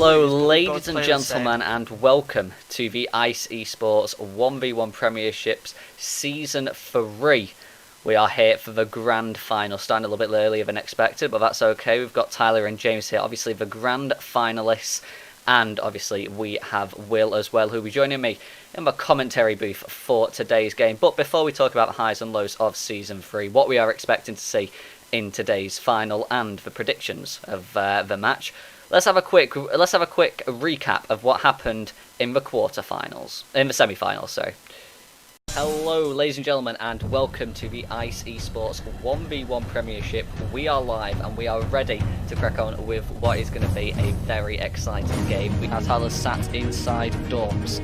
Hello ladies and gentlemen, and welcome to the Ice Esports 1v1 Premierships Season 3. We are here for the grand final, starting a little bit earlier than expected, but that's okay. We've got Tyler and James here, obviously the grand finalists, and obviously we have Will as well, who will be joining me in the commentary booth for today's game. But before we talk about the highs and lows of Season 3, what we are expecting to see in today's final and the predictions of the match, let's have a quick recap of what happened in the semi-finals. Sorry. Hello, ladies and gentlemen, and welcome to the Ice Esports 1v1 Premiership. We are live and we are ready to crack on with what is going to be a very exciting game. We have Tyler sat inside dorms.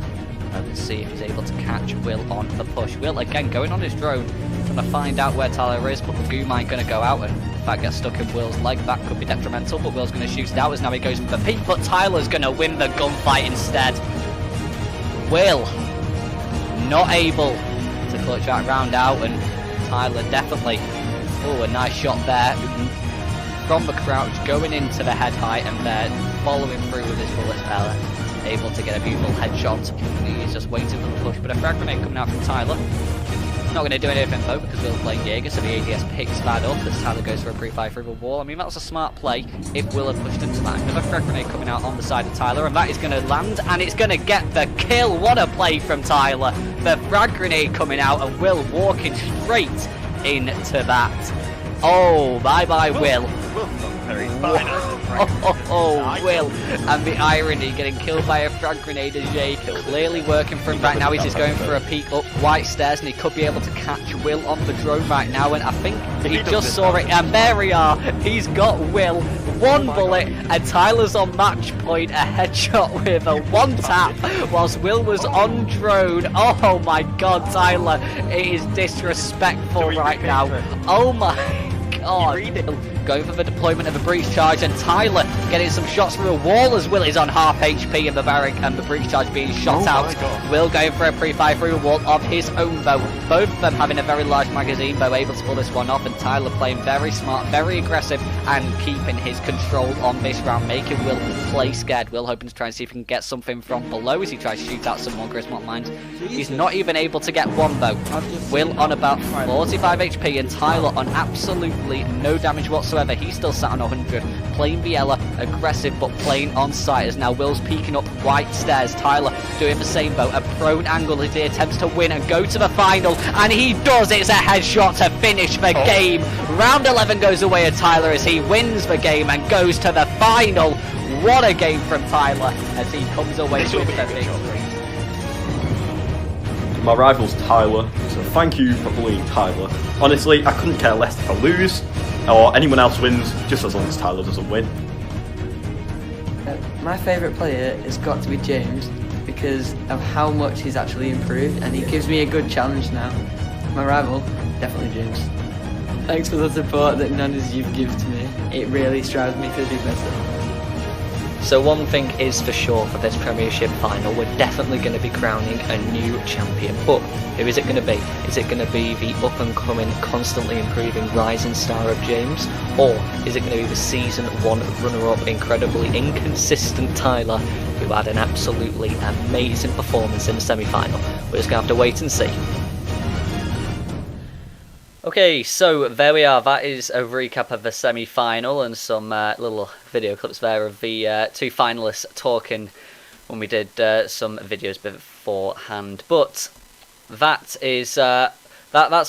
Let's see if he's able to catch Will on the push. Will again going on his drone, trying to find out where Tyler is, but the goo might going to go out and if that gets stuck in Will's leg, that could be detrimental, but Will's going to shoot it out as now he goes for the peak, but Tyler's going to win the gunfight instead. Will not able to clutch that round out, and Tyler definitely, oh, a nice shot there from the crouch, going into the head height and then following through with his bullets there, able to get a beautiful headshot. He's just waiting for the push, but a frag grenade coming out from Tyler. Not going to do anything though, because Will's playing Jaeger, so the ADS picks that up as Tyler goes for a pre-fire through the wall. I mean, that was a smart play if Will had pushed into that. Another frag grenade coming out on the side of Tyler, and that is going to land, and it's going to get the kill. What a play from Tyler. The frag grenade coming out, and Will walking straight into that. Oh, bye-bye, Will. Will, and the irony, getting killed by a frag grenade as Jay clearly working for him right now. He's just going for a peek up white stairs, and he could be able to catch Will on the drone right now, and I think he just saw it, and there we are. He's got Will, one bullet, and Tyler's on match point, a headshot with a one tap, whilst Will was on drone. Oh my god, Tyler, it is disrespectful right now. Oh my god. Going for the deployment of a breach charge, and Tyler getting some shots through a wall as Will is on half HP in the barrack, and the breach charge being shot out. Will going for a pre-fire through a wall of his own though. Both of them having a very large magazine though, able to pull this one off, and Tyler playing very smart, very aggressive, and keeping his control on this round, making Will play scared. Will hoping to try and see if he can get something from below as he tries to shoot out some more Grismont mines. He's not even able to get one though. Will on about 45 HP, and Tyler on absolutely no damage whatsoever. He's still sat on 100, playing Viella, aggressive but playing on sight as now Will's peeking up white stairs. Tyler doing the same though, a prone angle as he attempts to win and go to the final, and he does. It's a headshot to finish the game. Round 11 goes away at Tyler as he wins the game and goes to the final. What a game from Tyler as he comes away with the victory. My rival's Tyler, so thank you for bullying Tyler. Honestly, I couldn't care less if I lose or anyone else wins, just as long as Tyler doesn't win. My favourite player has got to be James because of how much he's actually improved, and he gives me a good challenge now. My rival, definitely James. Thanks for the support that none of you've given to me. It really strives me to do better. So one thing is for sure for this Premiership final, we're definitely going to be crowning a new champion. But who is it going to be? Is it going to be the up-and-coming, constantly improving rising star of James? Or is it going to be the Season 1 runner-up, incredibly inconsistent Tyler, who had an absolutely amazing performance in the semi-final? We're just going to have to wait and see. Okay, so there we are. That is a recap of the semi-final and some little video clips there of the two finalists talking when we did some videos beforehand. But that is that's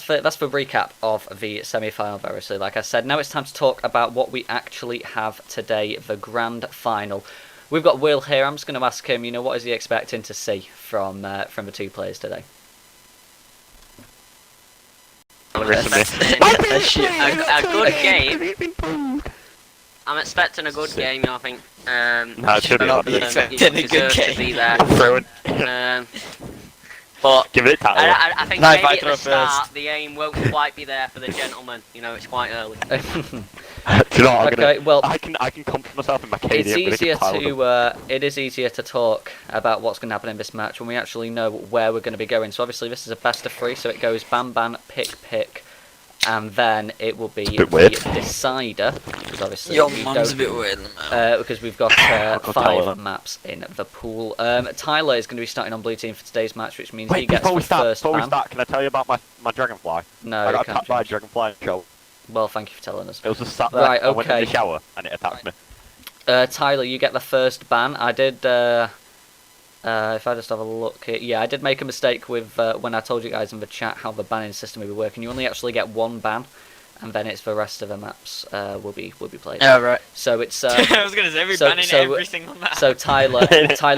the recap of the semi-final. Very so, like I said, now it's time to talk about what we actually have today, the grand final. We've got Will here. I'm just going to ask him, what is he expecting to see from the two players today? A good game. I'm expecting a good game, I think. No, it should not be expecting a good game. To be there. But give it I think maybe at the start the aim won't quite be there for the gentleman. It's quite early. Do you know what, okay, well, I can comfort myself in my KD. It is easier to talk about what's going to happen in this match when we actually know where we're going to be going. So obviously this is a best of 3, so it goes ban ban, pick pick, and then it will be bit weird. the decider, because obviously Your we mum's a don't- bit weird. At the because we've got tell 5 her. maps in the pool. Tyler is going to be starting on blue team for today's match, which means he Wait, gets before we the start, first ban. can I tell you about my dragonfly? No, I you got can't. attacked by a dragonfly in the shower. Well, thank you for telling us. It was just sat there. Right, I went in okay. the shower and it attacked me. Tyler, you get the first ban. I did. If I just have a look here, yeah, I did make a mistake with when I told you guys in the chat how the banning system will be working. You only actually get 1 ban, and then it's the rest of the maps will be played. Oh, right. So it's. I was gonna say we're banning every single map. So Tyler,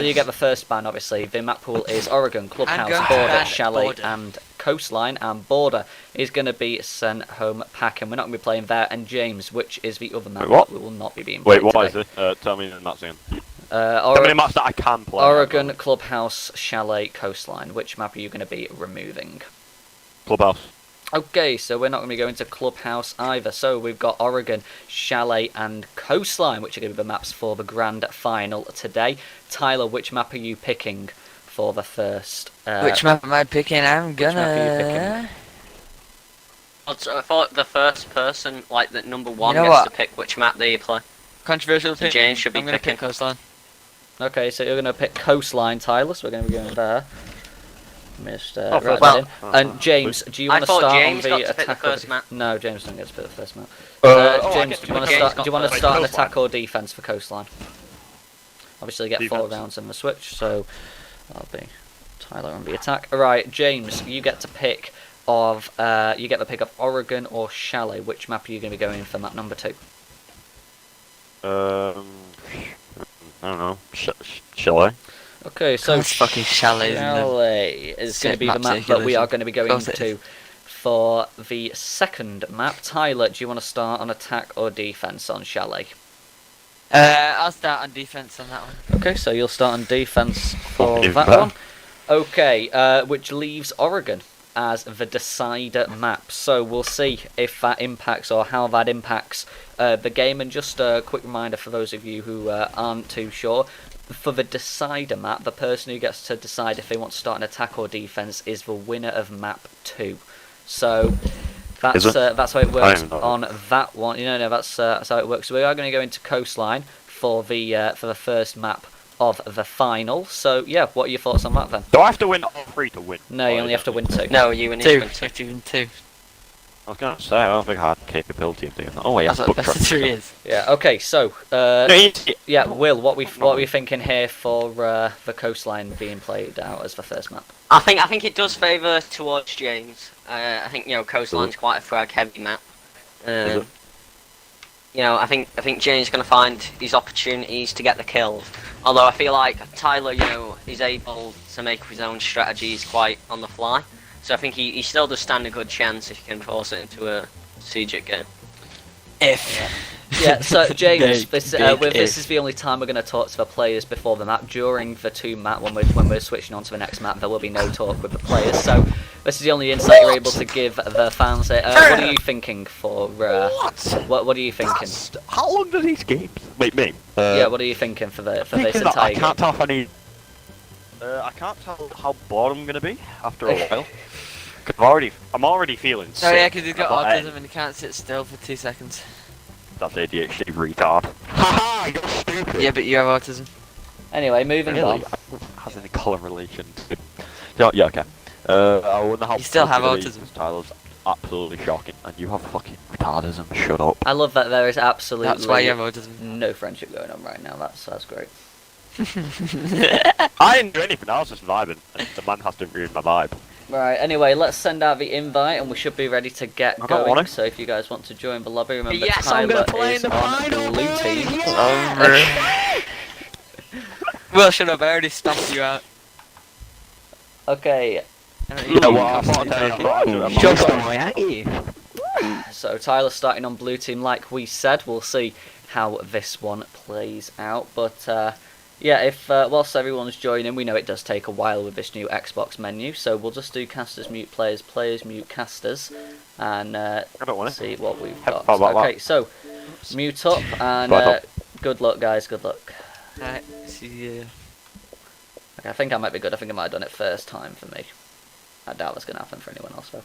you get the first ban. Obviously, the map pool is Oregon, Clubhouse, going to Border, ban Chalet, Border. and Coastline. And Border is going to be sent home packing. We're not going to be playing there. And James, which is the other map, Wait, what? we will not be being. Wait, played what today. is it? Tell me the maps again. Or- How many maps that I can play? Oregon, Clubhouse, Chalet, Coastline. Which map are you going to be removing? Clubhouse. Okay, so we're not going to be going to Clubhouse either. So we've got Oregon, Chalet, and Coastline, which are going to be the maps for the grand final today. Tyler, which map are you picking for the first? Which map am I picking? I'm map are you gonna. So I thought the first person, like the number 1, You know gets what? to pick which map they play. Controversial So pick. James should be I'm gonna picking. pick Coastline. Okay, so you're going to pick Coastline, Tyler. So we're going to be going there. Missed Oh, right well, in. And James, do you I want to thought start James on got the to pick the attack? or first map. No, James doesn't get to pick the first map. I James, get do to you want pick to James start? Do you want got to first. start an Coastline. attack or defense for Coastline? Obviously, you get 4 Defense. rounds in the switch, so that'll be Tyler on the attack. All right, James, you get to pick of Oregon or Chalet. Which map are you going to be going for map number 2? I don't know. Shall I? Okay, so That's fucking Chalet, isn't it? Chalet is going to be the Map map that we circulation. are going to be going Course it to for the second map. Tyler, do you want to start on attack or defense on Chalet? I'll start on defense on that one. Okay, so you'll start on defense for What is that that? one. Okay, which leaves Oregon as the decider map. So we'll see if that impacts or how that impacts the game. And just a quick reminder for those of you who aren't too sure, for the decider map, the person who gets to decide if they want to start an attack or defense is the winner of map 2. So that's Is it? that's how it works I don't know. on that one. That's how it works. So we are going to go into Coastline for the first map of the final. So yeah, what are your thoughts on that then? Do I have to win all 3 to win? No, you only have to win 2. No, you and 2. him. 2. I was gonna say I don't think I had the capability of doing that. Oh wait, That's yeah, what book best of truck. 3 is. Yeah. Okay. So No, it's- yeah, Will, what are we thinking here for the Coastline being played out as the first map? I think it does favour towards James. I think Coastline's quite a frag heavy map. Is it? I think James is going to find his opportunities to get the kills. Although I feel like Tyler, is able to make his own strategies quite on the fly. So I think he still does stand a good chance if he can force it into a siege game. Yeah. So James, Big, this big this is the only time we're going to talk to the players before the map. During the 2 map, when we're switching on to the next map, there will be no talk with the players. So this is the only insight you're able to give the fans. What are you thinking for? What are you thinking? How long do these games? Wait, me. Yeah, what are you thinking for this Thinking that entire I game? can't tell if I need. I can't tell how bored I'm gonna be after a while. 'Cause I'm already feeling Oh sick. yeah, because he's got But, autism and he can't sit still for 2 seconds. That's ADHD retard. Haha, you're stupid. Yeah, but you have autism. Anyway, moving on. Really? Has any correlation to... Yeah, okay. I wonder how You still have popular he autism. is. Tyler's absolutely shocking. And you have fucking retardism. Shut up. I love that there is absolutely That's why you have autism. no friendship going on right now. That's great. I didn't do anything, I was just vibing. And the man has to ruin my vibe. Right, anyway, let's send out the invite and we should be ready to get I don't going. want to. So if you guys want to join the lobby, remember Yes, Tyler I'm gonna play is in the on final, blue team. Well, shut up, I already stomped you out. Okay, Yeah, well, I thought I'd tell you, I'm not doing it. so Tyler's starting on blue team like we said. We'll see how this one plays out. But yeah, if whilst everyone's joining, we know it does take a while with this new Xbox menu. So we'll just do casters mute players, players mute casters, and I don't want to. see what we've How got. about Okay, that? so mute up and Right up. good luck, guys. Good luck. Alright, see you. Okay, I think I might be good. I think I might have done it first time for me. I doubt that's going to happen for anyone else though.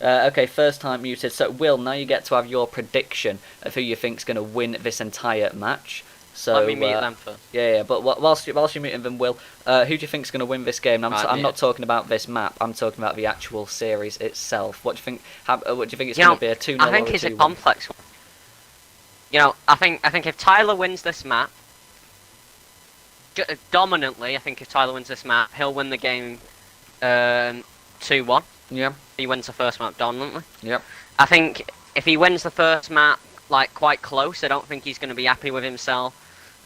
Okay, first time muted. So, Will, now you get to have your prediction of who you think's going to win this entire match. So, Let me mute them first. Yeah. But whilst you're muting them, Will, who do you think's going to win this game? I'm not talking about this map. I'm talking about the actual series itself. What do you think? What do you think it's going to be? A 2-0 I think or a it's a 2-1? complex one. I think if Tyler wins this map, dominantly, I think if Tyler wins this map, he'll win the game 2-1. Yeah. He wins the first map dominantly. Yep. I think if he wins the first map like quite close, I don't think he's going to be happy with himself.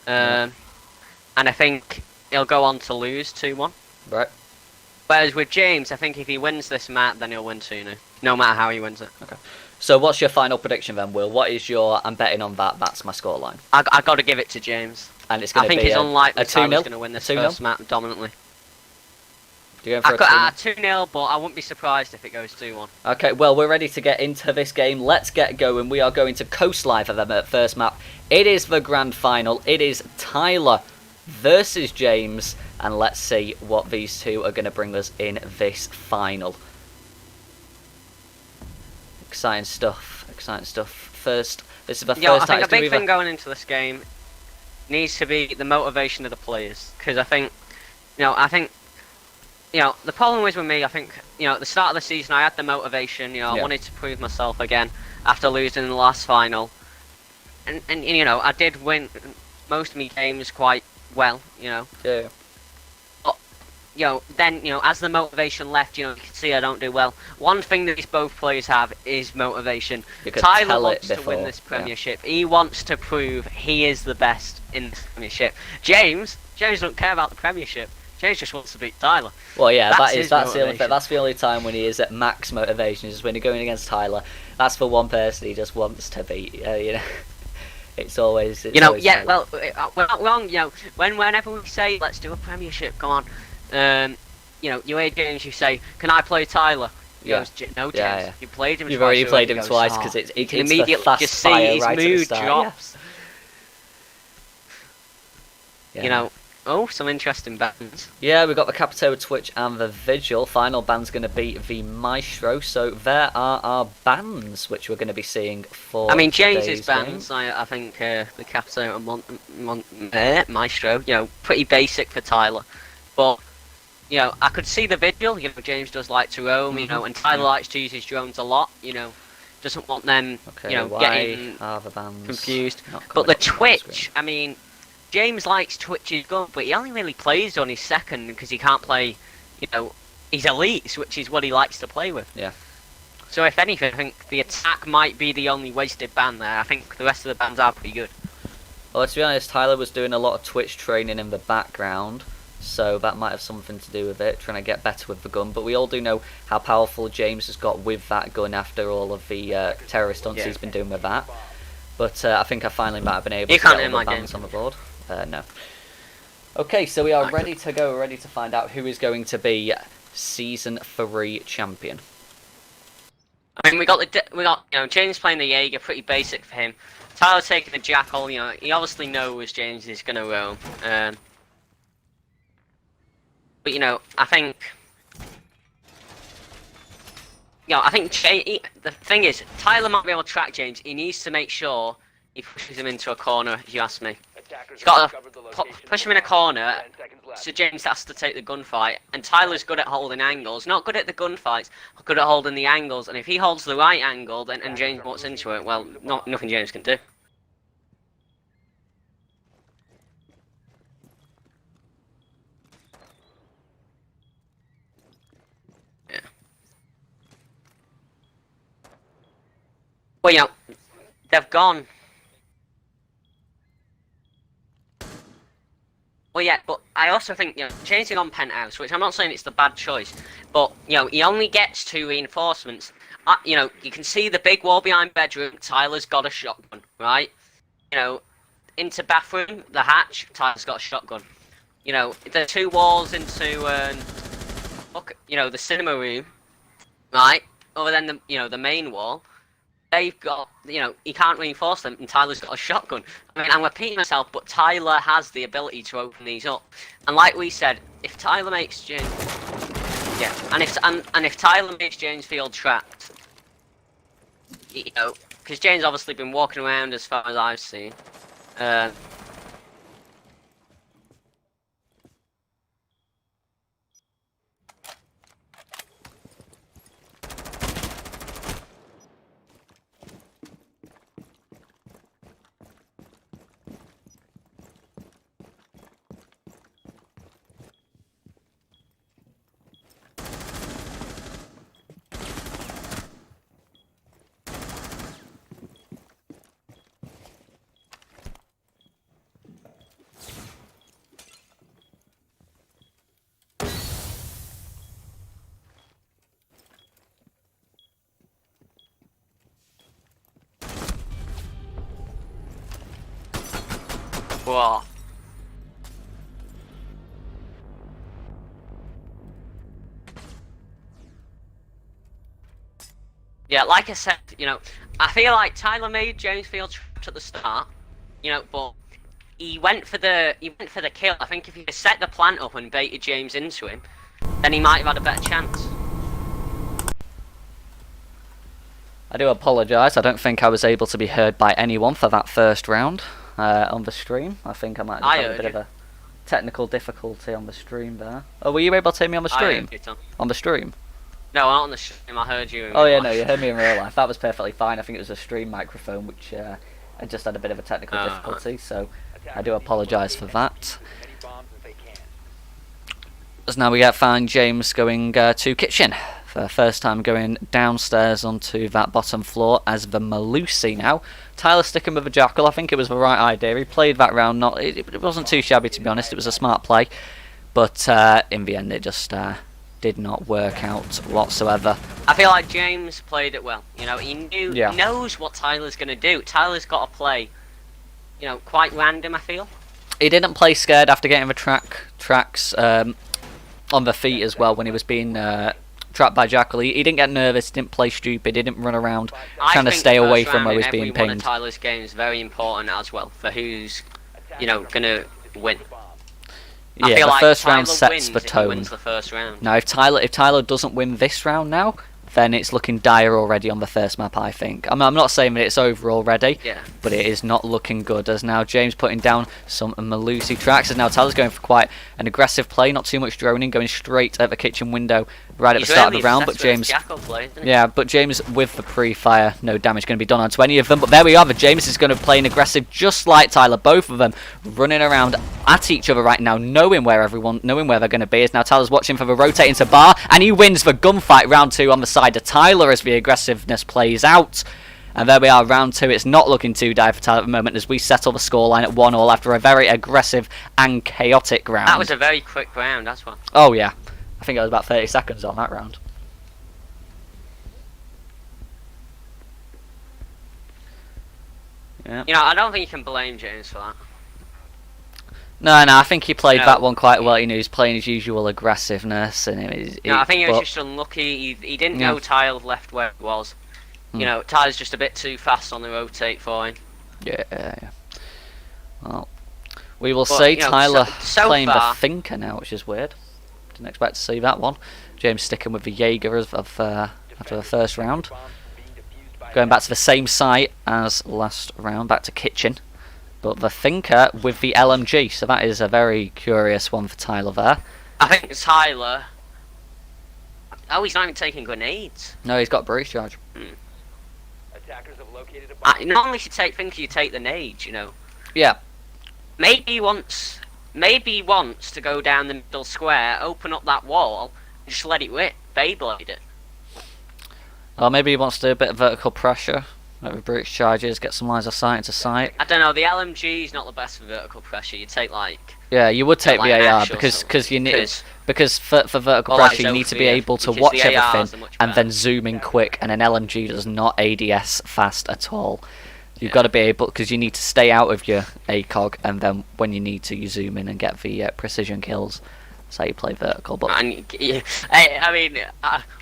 And I think he'll go on to lose 2-1. Right. Whereas with James, I think if he wins this map, then he'll win 2-0. No matter how he wins it. Okay. So what's your final prediction then, Will? What is your... I'm betting on that. That's my scoreline. I got to give it to James. And it's going I to be think it's unlikely a Tyler's 2-0? going to win this 2-0? first map dominantly. Do you go for a 2-0? 2-0, but I wouldn't be surprised if it goes 2-1. Okay, well, we're ready to get into this game. Let's get going. We are going to coast live for them at first map. It is the grand final. It is Tyler versus James. And let's see what these two are going to bring us in this final. Exciting stuff. Exciting stuff. First, this is the first time. I think a big thing going into this game needs to be the motivation of the players. Because I think, the problem is with me, I think, at the start of the season I had the motivation, I wanted to prove myself again after losing in the last final. And I did win most of my games quite well, Yeah. But, then, as the motivation left, you can see I don't do well. One thing that these both players have is motivation. Tyler wants to win this Premiership. Yeah. He wants to prove he is the best in this Premiership. James don't care about the Premiership. James just wants to beat Tyler. Well, yeah, that's the only time when he is at max motivation, is when you're going against Tyler. That's the one person he just wants to beat. It's always. Always yeah. Well, we're not wrong. Whenever we say let's do a Premiership, go on. You hear James. You say, "Can I play Tyler?" He goes, "No, James. Yeah. You played him. You've already played him twice because it's immediately the fast just see fire his right mood at the start. drops. Yeah. Some interesting bans. Yeah, we've got the Capito, Twitch, and the Vigil. Final band's going to be the Maestro. So there are our bans, which we're going to be seeing for. I mean, James's bans. bans. I think the Capito and Maestro. Pretty basic for Tyler, but I could see the Vigil. James does like to roam. And Tyler likes to use his drones a lot. Doesn't want them. Getting are the bans confused. But the Twitch, I mean. James likes Twitch's gun, but he only really plays on his second because he can't play, his elites, which is what he likes to play with. Yeah. So if anything, I think the attack might be the only wasted ban there. I think the rest of the bans are pretty good. Well, let's be honest, Tyler was doing a lot of Twitch training in the background, so that might have something to do with it, trying to get better with the gun. But we all do know how powerful James has got with that gun after all of the terrorist stunts he's been doing with that. But I think I finally might have been able to get all the bans on the board. No. Okay, so we are ready to go. We're ready to find out who is going to be Season 3 champion. I mean, we got James playing the Jaeger, pretty basic for him. Tyler taking the Jackal. He obviously knows James is going to roam. But I think. I think the thing is, Tyler might be able to track James. He needs to make sure he pushes him into a corner. If you ask me. He's got to push him in a corner, so James has to take the gunfight. And Tyler's good at holding angles, not good at the gunfights, but good at holding the angles. And if he holds the right angle, and James walks into it, well, nothing James can do. Yeah. Well, they've gone. Well, yeah, but I also think, changing on Penthouse, which I'm not saying it's the bad choice, but, he only gets 2 reinforcements. You can see the big wall behind bedroom, Tyler's got a shotgun, right? Into bathroom, the hatch, Tyler's got a shotgun. The 2 walls into, the cinema room, right? Other than the main wall. They've got, he can't reinforce them, and Tyler's got a shotgun. I mean, I'm repeating myself, but Tyler has the ability to open these up. And like we said, if Tyler makes James, and if Tyler makes James feel trapped, you know, because James obviously been walking around as far as I've seen. Whoa. Yeah, like I said, you know, I feel like Tyler made James feel trapped at the start, you know, but he went for the kill. I think if he had set the plant up and baited James into him, then he might have had a better chance. I do apologise. I don't think I was able to be heard by anyone for that first round on the stream. I think I might have had a bit of a technical difficulty on the stream there. Oh, were you able to hear me on the stream? I heard you, Tom. On the stream? No, not on the stream. I heard you. Oh yeah, no, you heard me in real life. That was perfectly fine. I think it was a stream microphone which I just had a bit of a technical difficulty, so I do apologise for that. As now we find James going to kitchen for the first time, going downstairs onto that bottom floor as the Malusi now. Tyler sticking with the Jackal. I think it was the right idea. He played that round. It wasn't too shabby, to be honest. It was a smart play, but in the end it just did not work out whatsoever. I feel like James played it well. You know, he knows what Tyler's going to do. Tyler's got to play, you know, quite random, I feel. He didn't play scared after getting the tracks on the feet as well when he was being trapped by Jackal. He didn't get nervous, didn't play stupid, he didn't run around trying to stay away from where he was being pinged. Every one of Tyler's games is very important as well for who's, you know, going to win. Yeah, the first round sets the tone. Wins the first round. Now, if Tyler doesn't win this round now, then it's looking dire already on the first map, I think. I'm not saying that it's over already, but it is not looking good. As now James putting down some Malusi tracks, as now Tyler's going for quite an aggressive play, not too much droning, going straight at the kitchen window right at the start of the round. But James, but James with the pre-fire, no damage going to be done onto any of them. But there we are, the James is going to play an aggressive just like Tyler. Both of them running around at each other right now, knowing where they're going to be. As now Tyler's watching for the rotating to bar, and he wins the gunfight round 2 on the side of Tyler as the aggressiveness plays out. And there we are, round 2. It's not looking too dire for Tyler at the moment as we settle the scoreline at 1-1 after a very aggressive and chaotic round. That was a very quick round, that's what. Oh yeah, I think it was about 30 seconds on that round. Yeah. You know, I don't think you can blame James for that. No, I think he played that one quite well. You know, he's playing his usual aggressiveness, and I think he was just unlucky. He didn't know Tyler left where he was. You know, Tyler's just a bit too fast on the rotate for him. Yeah. Well, we will see. Tyler playing the Thinker now, which is weird. Didn't expect to see that one. James sticking with the Jaeger after the first round. Going back to the same site as last round, back to kitchen. But the Thinker with the LMG, so that is a very curious one for Tyler there. I think Tyler... Oh, he's not even taking grenades. No, he's got breach charge. Normally you take Thinker, you take the nades, you know. Yeah. Maybe he wants to go down the middle square, open up that wall, and just let it whip, Beyblade it. Or maybe he wants to do a bit of vertical pressure. With breach charges, get some lines of sight into sight. I don't know, the LMG is not the best for vertical pressure. You take yeah, you would take the AR because you need for vertical pressure you need to be able to watch everything and then zoom in quick. And an LMG does not ADS fast at all. You've got to be able, because you need to stay out of your ACOG, and then when you need to, you zoom in and get the precision kills. That's how you play vertical. But I mean,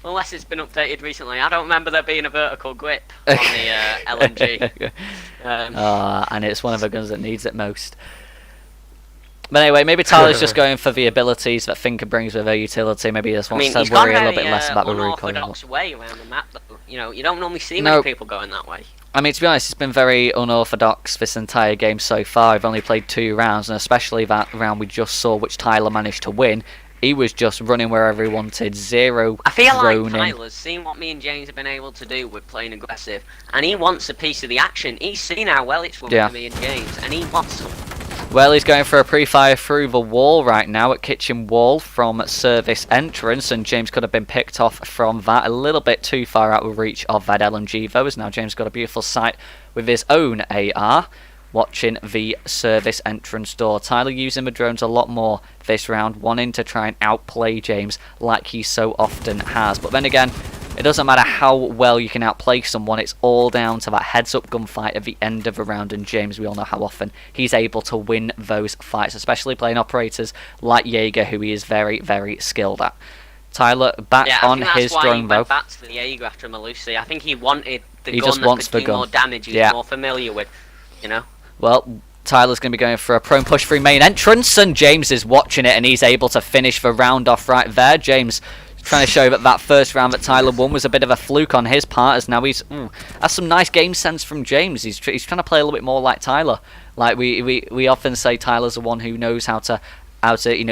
unless it's been updated recently, I don't remember there being a vertical grip on the LMG. And it's one of the guns that needs it most. But anyway, maybe Tyler's just going for the abilities that Thinker brings with her utility. Maybe he just wants to worry a little bit less about the recoil. Unorthodox way around the map, though. You know, you don't normally see many people going that way. I mean, to be honest, it's been very unorthodox this entire game so far. I've only played 2 rounds, and especially that round we just saw, which Tyler managed to win. He was just running wherever he wanted, zero I feel like droning. Tyler's seen what me and James have been able to do with playing aggressive, and he wants a piece of the action. He's seen how well it's worked for me and James, and he wants some. Well, he's going for a pre-fire through the wall right now at kitchen wall from service entrance, and James could have been picked off from that. A little bit too far out of reach of that LMG, though, as now James got a beautiful sight with his own AR, watching the service entrance door. Tyler using the drones a lot more this round, wanting to try and outplay James like he so often has. But then again, it doesn't matter how well you can outplay someone, it's all down to that heads-up gunfight at the end of a round, and James, we all know how often he's able to win those fights, especially playing operators like Jaeger, who he is very, very skilled at. Tyler back on his drone though. Back to the Jaeger after Malusi. I think he wanted the gun that could do more damage, he's more familiar with, you know. Well, Tyler's going to be going for a prone push through main entrance, and James is watching it, and he's able to finish the round off right there. James trying to show that first round that Tyler won was a bit of a fluke on his part, as now he's that's some nice game sense from James. He's trying to play a little bit more like Tyler. Like we often say, Tyler's the one who knows how to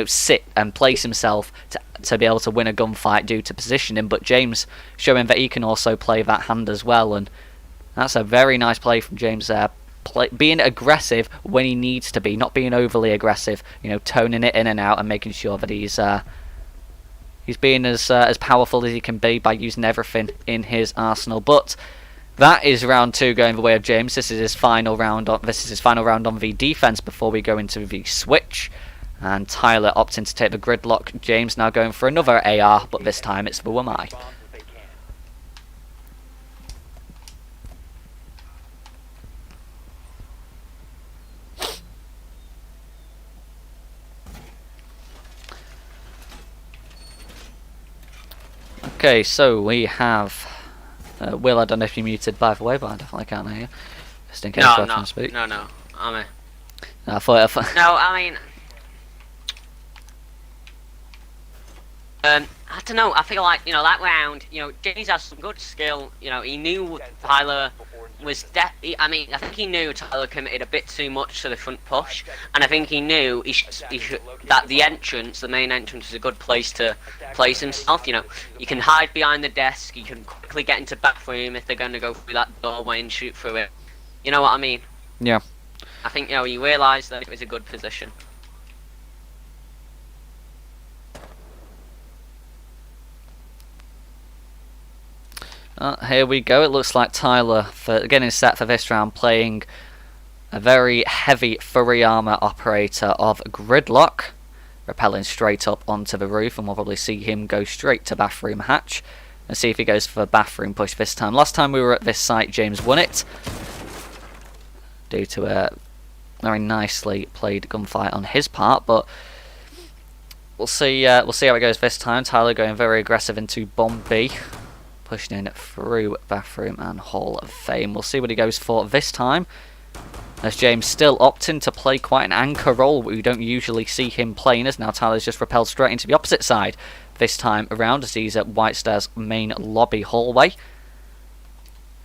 sit and place himself to be able to win a gunfight due to positioning. But James showing that he can also play that hand as well, and that's a very nice play from James there. Being aggressive when he needs to be, not being overly aggressive. You know, toning it in and out and making sure that he's being as powerful as he can be by using everything in his arsenal. But that is round 2 going the way of James. This is his final round on the defense before we go into the switch. And Tyler opting to take the gridlock. James now going for another AR, but this time it's the Wamai. Okay, so we have Will. I don't know if you're muted by the way, but I definitely can't hear you. Just in case I can speak. No, I'm a... No, I thought. No, I mean... I don't know, I feel like, that round, James has some good skill, he knew Tyler was I think he knew Tyler committed a bit too much to the front push, and I think he knew that the main entrance is a good place to place himself. You can hide behind the desk, you can quickly get into bathroom if they're going to go through that doorway and shoot through it. You know what I mean? Yeah. I think, he realised that it was a good position. Here we go. It looks like Tyler, for getting set for this round, playing a very heavy furry armor operator of Gridlock, rappelling straight up onto the roof, and we'll probably see him go straight to bathroom hatch and see if he goes for a bathroom push this time. Last time we were at this site, James won it due to a very nicely played gunfight on his part, but we'll see how it goes this time. Tyler going very aggressive into bomb B, pushing in through bathroom and Hall of Fame. We'll see what he goes for this time, as James still opting to play quite an anchor role we don't usually see him playing, as now Tyler's just repelled straight into the opposite side this time around, as he's at White Star's main lobby hallway,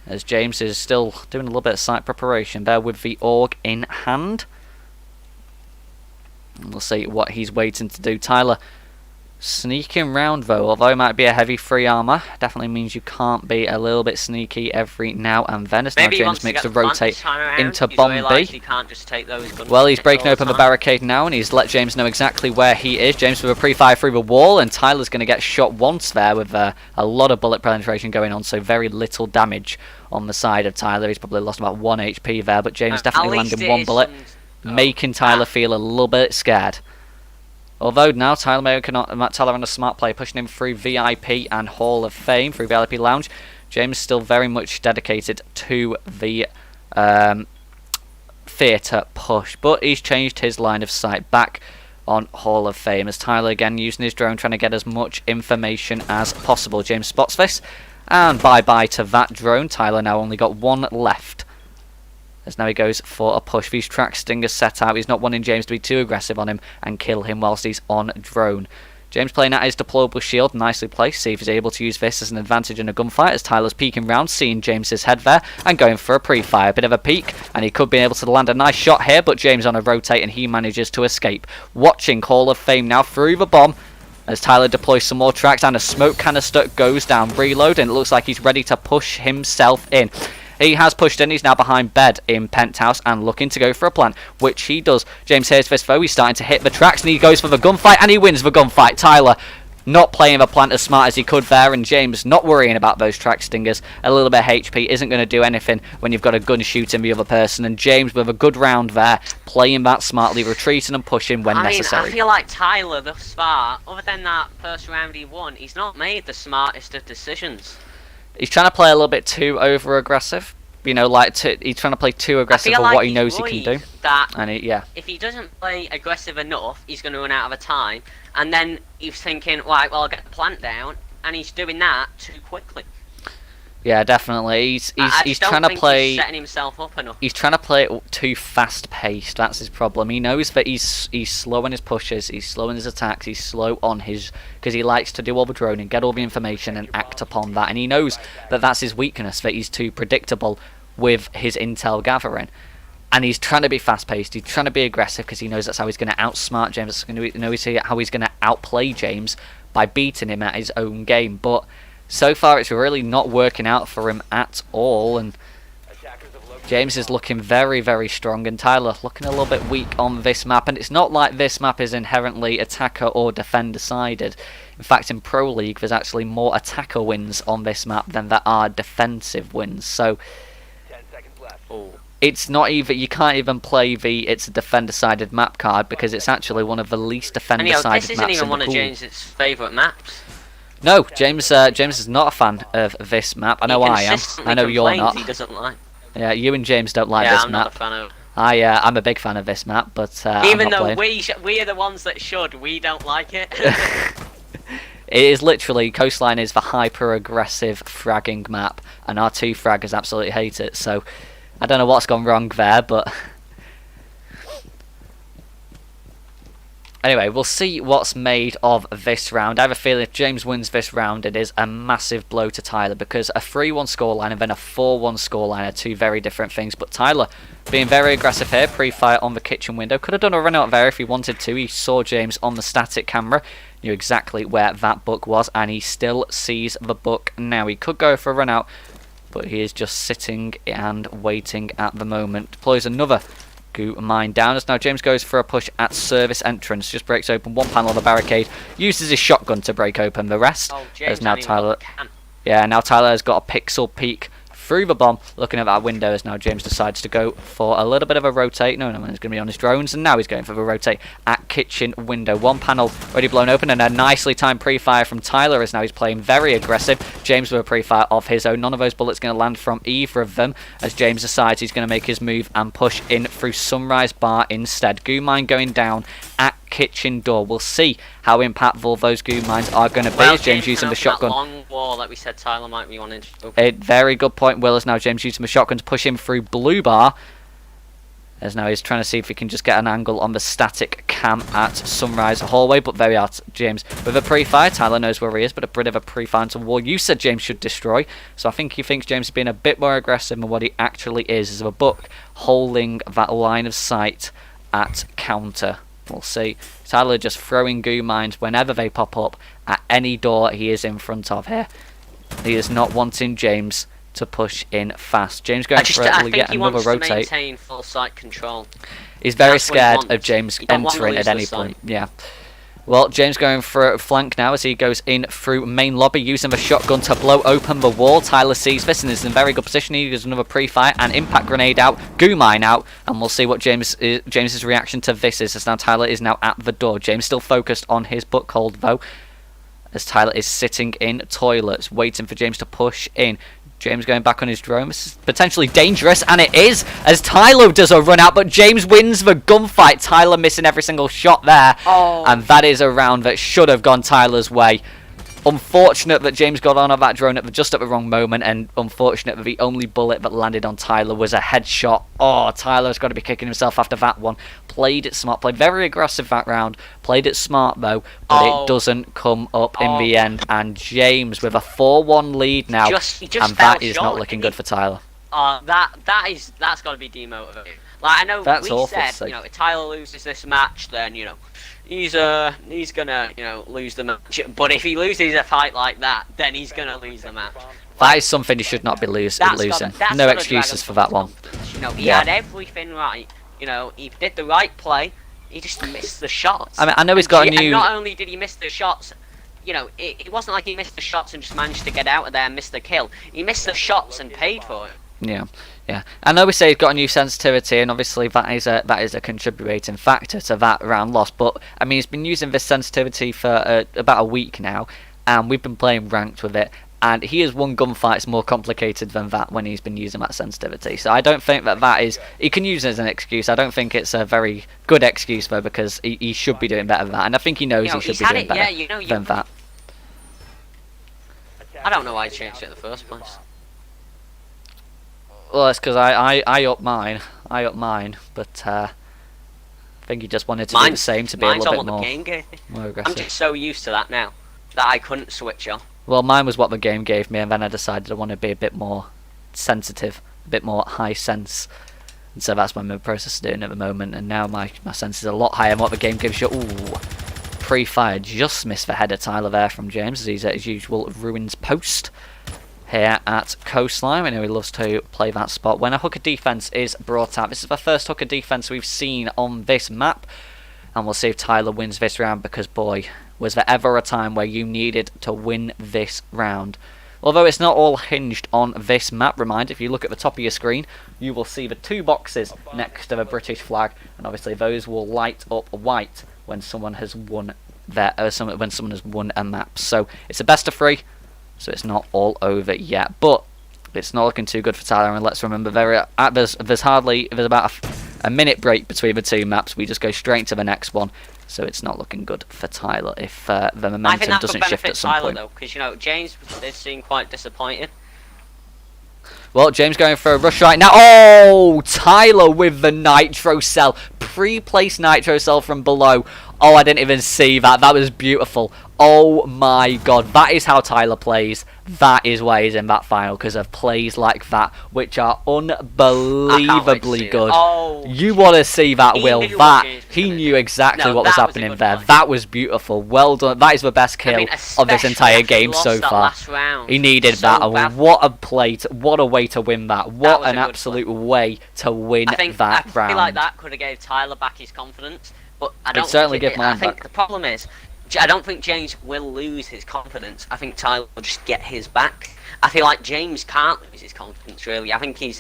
as James is still doing a little bit of site preparation there with the AUG in hand. And we'll see what he's waiting to do. Tyler sneaking round though, although it might be a heavy free armor, definitely means you can't be a little bit sneaky every now and then, as now James makes to rotate into bomb B. Well, he's breaking open the barricade now, and he's let James know exactly where he is. James with a pre-fire through the wall, and Tyler's going to get shot once there with a lot of bullet penetration going on, so very little damage on the side of Tyler. He's probably lost about 1 HP there, but James definitely landing 1 bullet, making Tyler feel a little bit scared. Although now Tyler on a smart play, pushing him through VIP and Hall of Fame, through VIP Lounge. James still very much dedicated to the theatre push, but he's changed his line of sight back on Hall of Fame, as Tyler again using his drone, trying to get as much information as possible. James spots this, and bye-bye to that drone. Tyler now only got 1 left. As now he goes for a push. These track stingers set out. He's not wanting James to be too aggressive on him and kill him whilst he's on drone. James playing at his deployable shield, nicely placed. See if he's able to use this as an advantage in a gunfight as Tyler's peeking round, seeing James's head there and going for a pre-fire. A bit of a peek, and he could be able to land a nice shot here, but James on a rotate and he manages to escape. Watching Hall of Fame now through the bomb as Tyler deploys some more tracks and a smoke canister goes down. Reload, and it looks like he's ready to push himself in. He has pushed in, he's now behind bed in Penthouse and looking to go for a plant, which he does. James hears this though, he's starting to hit the tracks and he goes for the gunfight and he wins the gunfight. Tyler not playing the plant as smart as he could there, and James not worrying about those track stingers. A little bit of HP isn't going to do anything when you've got a gun shooting the other person, and James with a good round there, playing that smartly, retreating and pushing when necessary. I feel like Tyler thus far, other than that first round he won, he's not made the smartest of decisions. He's trying to play a little bit too over-aggressive. You know, like he's trying to play too aggressive for what he knows he can do. And if he doesn't play aggressive enough, he's going to run out of time. And then he's thinking, right, well, I'll get the plant down, and he's doing that too quickly. Yeah, definitely. He's trying to play. He's setting himself up enough. He's trying to play it too fast-paced. That's his problem. He knows that he's slow on his pushes, he's slow on his attacks, he's slow on his, because he likes to do all the droning, get all the information, and act upon that. And he knows that that's his weakness, that he's too predictable with his intel gathering. And he's trying to be fast-paced. He's trying to be aggressive because he knows that's how he's going to outsmart James. He knows how he's going to outplay James by beating him at his own game. But so far, it's really not working out for him at all, and James is looking very, very strong, and Tyler looking a little bit weak on this map. And it's not like this map is inherently attacker or defender-sided. In fact, in Pro League, there's actually more attacker wins on this map than there are defensive wins. So it's not even, you can't even play the it's a defender-sided map card because it's actually one of the least defender-sided maps in the pool. This isn't even one of James's favourite maps. No, James is not a fan of this map. I know I am. I know you're not. He doesn't like. Yeah, you and James don't like this map. I'm not a fan of. I'm a big fan of this map, but even though we are the ones that should, we don't like it. It is literally, Coastline is the hyper-aggressive fragging map, and our two fraggers absolutely hate it. So I don't know what's gone wrong there, but anyway, we'll see what's made of this round. I have a feeling if James wins this round, it is a massive blow to Tyler, because a 3-1 scoreline and then a 4-1 scoreline are two very different things. But Tyler being very aggressive here, pre-fire on the kitchen window. Could have done a run out there if he wanted to. He saw James on the static camera, knew exactly where that book was, and he still sees the book now. He could go for a run out, but he is just sitting and waiting at the moment. Deploys another goo mine down as now James goes for a push at service entrance. Just breaks open one panel of the barricade, uses his shotgun to break open the rest. Oh, James, as now Tyler, now Tyler has got a pixel peek through the bomb, looking at that window as now James decides to go for a little bit of a rotate. No, he's going to be on his drones, and now he's going for the rotate at kitchen window. One panel already blown open, and a nicely timed pre-fire from Tyler as now he's playing very aggressive. James with a pre-fire of his own. None of those bullets going to land from either of them as James decides he's going to make his move and push in through Sunrise Bar instead. Goo mine going down at kitchen door. We'll see how impactful those goo mines are going to be as James using the shotgun. That long wall that we said Tyler might be wanting to open. A very good point, Will, as now James using the shotgun to push him through blue bar. As now he's trying to see if he can just get an angle on the static cam at Sunrise Hallway, but there we are, James with a pre-fire. Tyler knows where he is, but a bit of a pre-fire into wall. You said James should destroy, so I think he thinks James is being a bit more aggressive than what he actually is a book holding that line of sight at counter. We'll see. Tyler just throwing goo mines whenever they pop up at any door he is in front of here. He is not wanting James to push in fast. James going for yet another rotate. To maintain full site control. He's very scared of James entering at any point. Yeah. Well, James going for a flank now as he goes in through main lobby using the shotgun to blow open the wall. Tyler sees this and is in a very good position. He does another pre-fire and impact grenade out, goo mine out, and we'll see what James's reaction to this is as now Tyler is now at the door. James still focused on his book hold though, as Tyler is sitting in toilets waiting for James to push in. James going back on his drone. This is potentially dangerous, and it is, as Tyler does a run out, but James wins the gunfight. Tyler missing every single shot there, and that is a round that should have gone Tyler's way. Unfortunate that James got on that drone just at the wrong moment, and unfortunate that the only bullet that landed on Tyler was a headshot. Oh, Tyler's got to be kicking himself after that one. Played it smart, played very aggressive that round. Played it smart though, but it doesn't come up in the end. And James with a 4-1 lead now, and that is not looking good for Tyler. That's got to be demotivating. Like, I know That's we said, if Tyler loses this match, then he's gonna lose the match. But if he loses a fight like that, then he's gonna lose the match. That is something he should not be losing. No excuses for that one. He had everything right. He did the right play. He just missed the shots. I mean, I know he's got a new. And not only did he miss the shots, it wasn't like he missed the shots and just managed to get out of there and miss the kill. He missed the shots and paid for it. Yeah. I know we say he's got a new sensitivity, and obviously that is a contributing factor to that round loss. But I mean, he's been using this sensitivity for about a week now, and we've been playing ranked with it. And he has won gunfights more complicated than that when he's been using that sensitivity. So I don't think that is. He can use it as an excuse. I don't think it's a very good excuse though, because he should be doing better than that, and I think he knows he should be doing better than that. I don't know why he changed it in the first place. Well, it's because I upped mine. But I think he just wanted to do the same to be a little bit more aggressive. I'm just so used to that now that I couldn't switch on. Well, mine was what the game gave me, and then I decided I want to be a bit more sensitive, a bit more high sense. And so that's what I'm in the process of doing at the moment. And now my sense is a lot higher than what the game gives you. Ooh, pre-fire just missed the header Tyler there from James, as he's at his usual ruins post here at Coastline. I know he loves to play that spot when a hooker defense is brought out. This is the first hooker defense we've seen on this map, and we'll see if Tyler wins this round, because boy, was there ever a time where you needed to win this round. Although it's not all hinged on this map. Reminder, if you look at the top of your screen, you will see the 2 boxes next to the British flag, and obviously those will light up white when someone has won when someone has won a map. So it's a best of 3. So it's not all over yet, but it's not looking too good for Tyler. And let's remember, there's about a minute break between the 2 maps. We just go straight to the next one, so it's not looking good for Tyler if the momentum doesn't shift at some point. Because James did seem quite disappointed. Well, James going for a rush right now. Oh, Tyler with the nitro cell, pre-placed nitro cell from below. Oh, I didn't even see that. That was beautiful. Oh my god, that is how Tyler plays. That is why he's in that final, because of plays like that, which are unbelievably good. Oh, you want to see that, Will. He knew exactly what was happening there. That was beautiful. Well done. That is the best kill of this entire game so far. He needed that. What a play! What a way to win that. What an absolute way to win that round. I feel like that could have gave Tyler back his confidence, but I don't certainly give mine back. I think the problem is, I don't think James will lose his confidence. I think Tyler will just get his back. I feel like James can't lose his confidence, really. I think he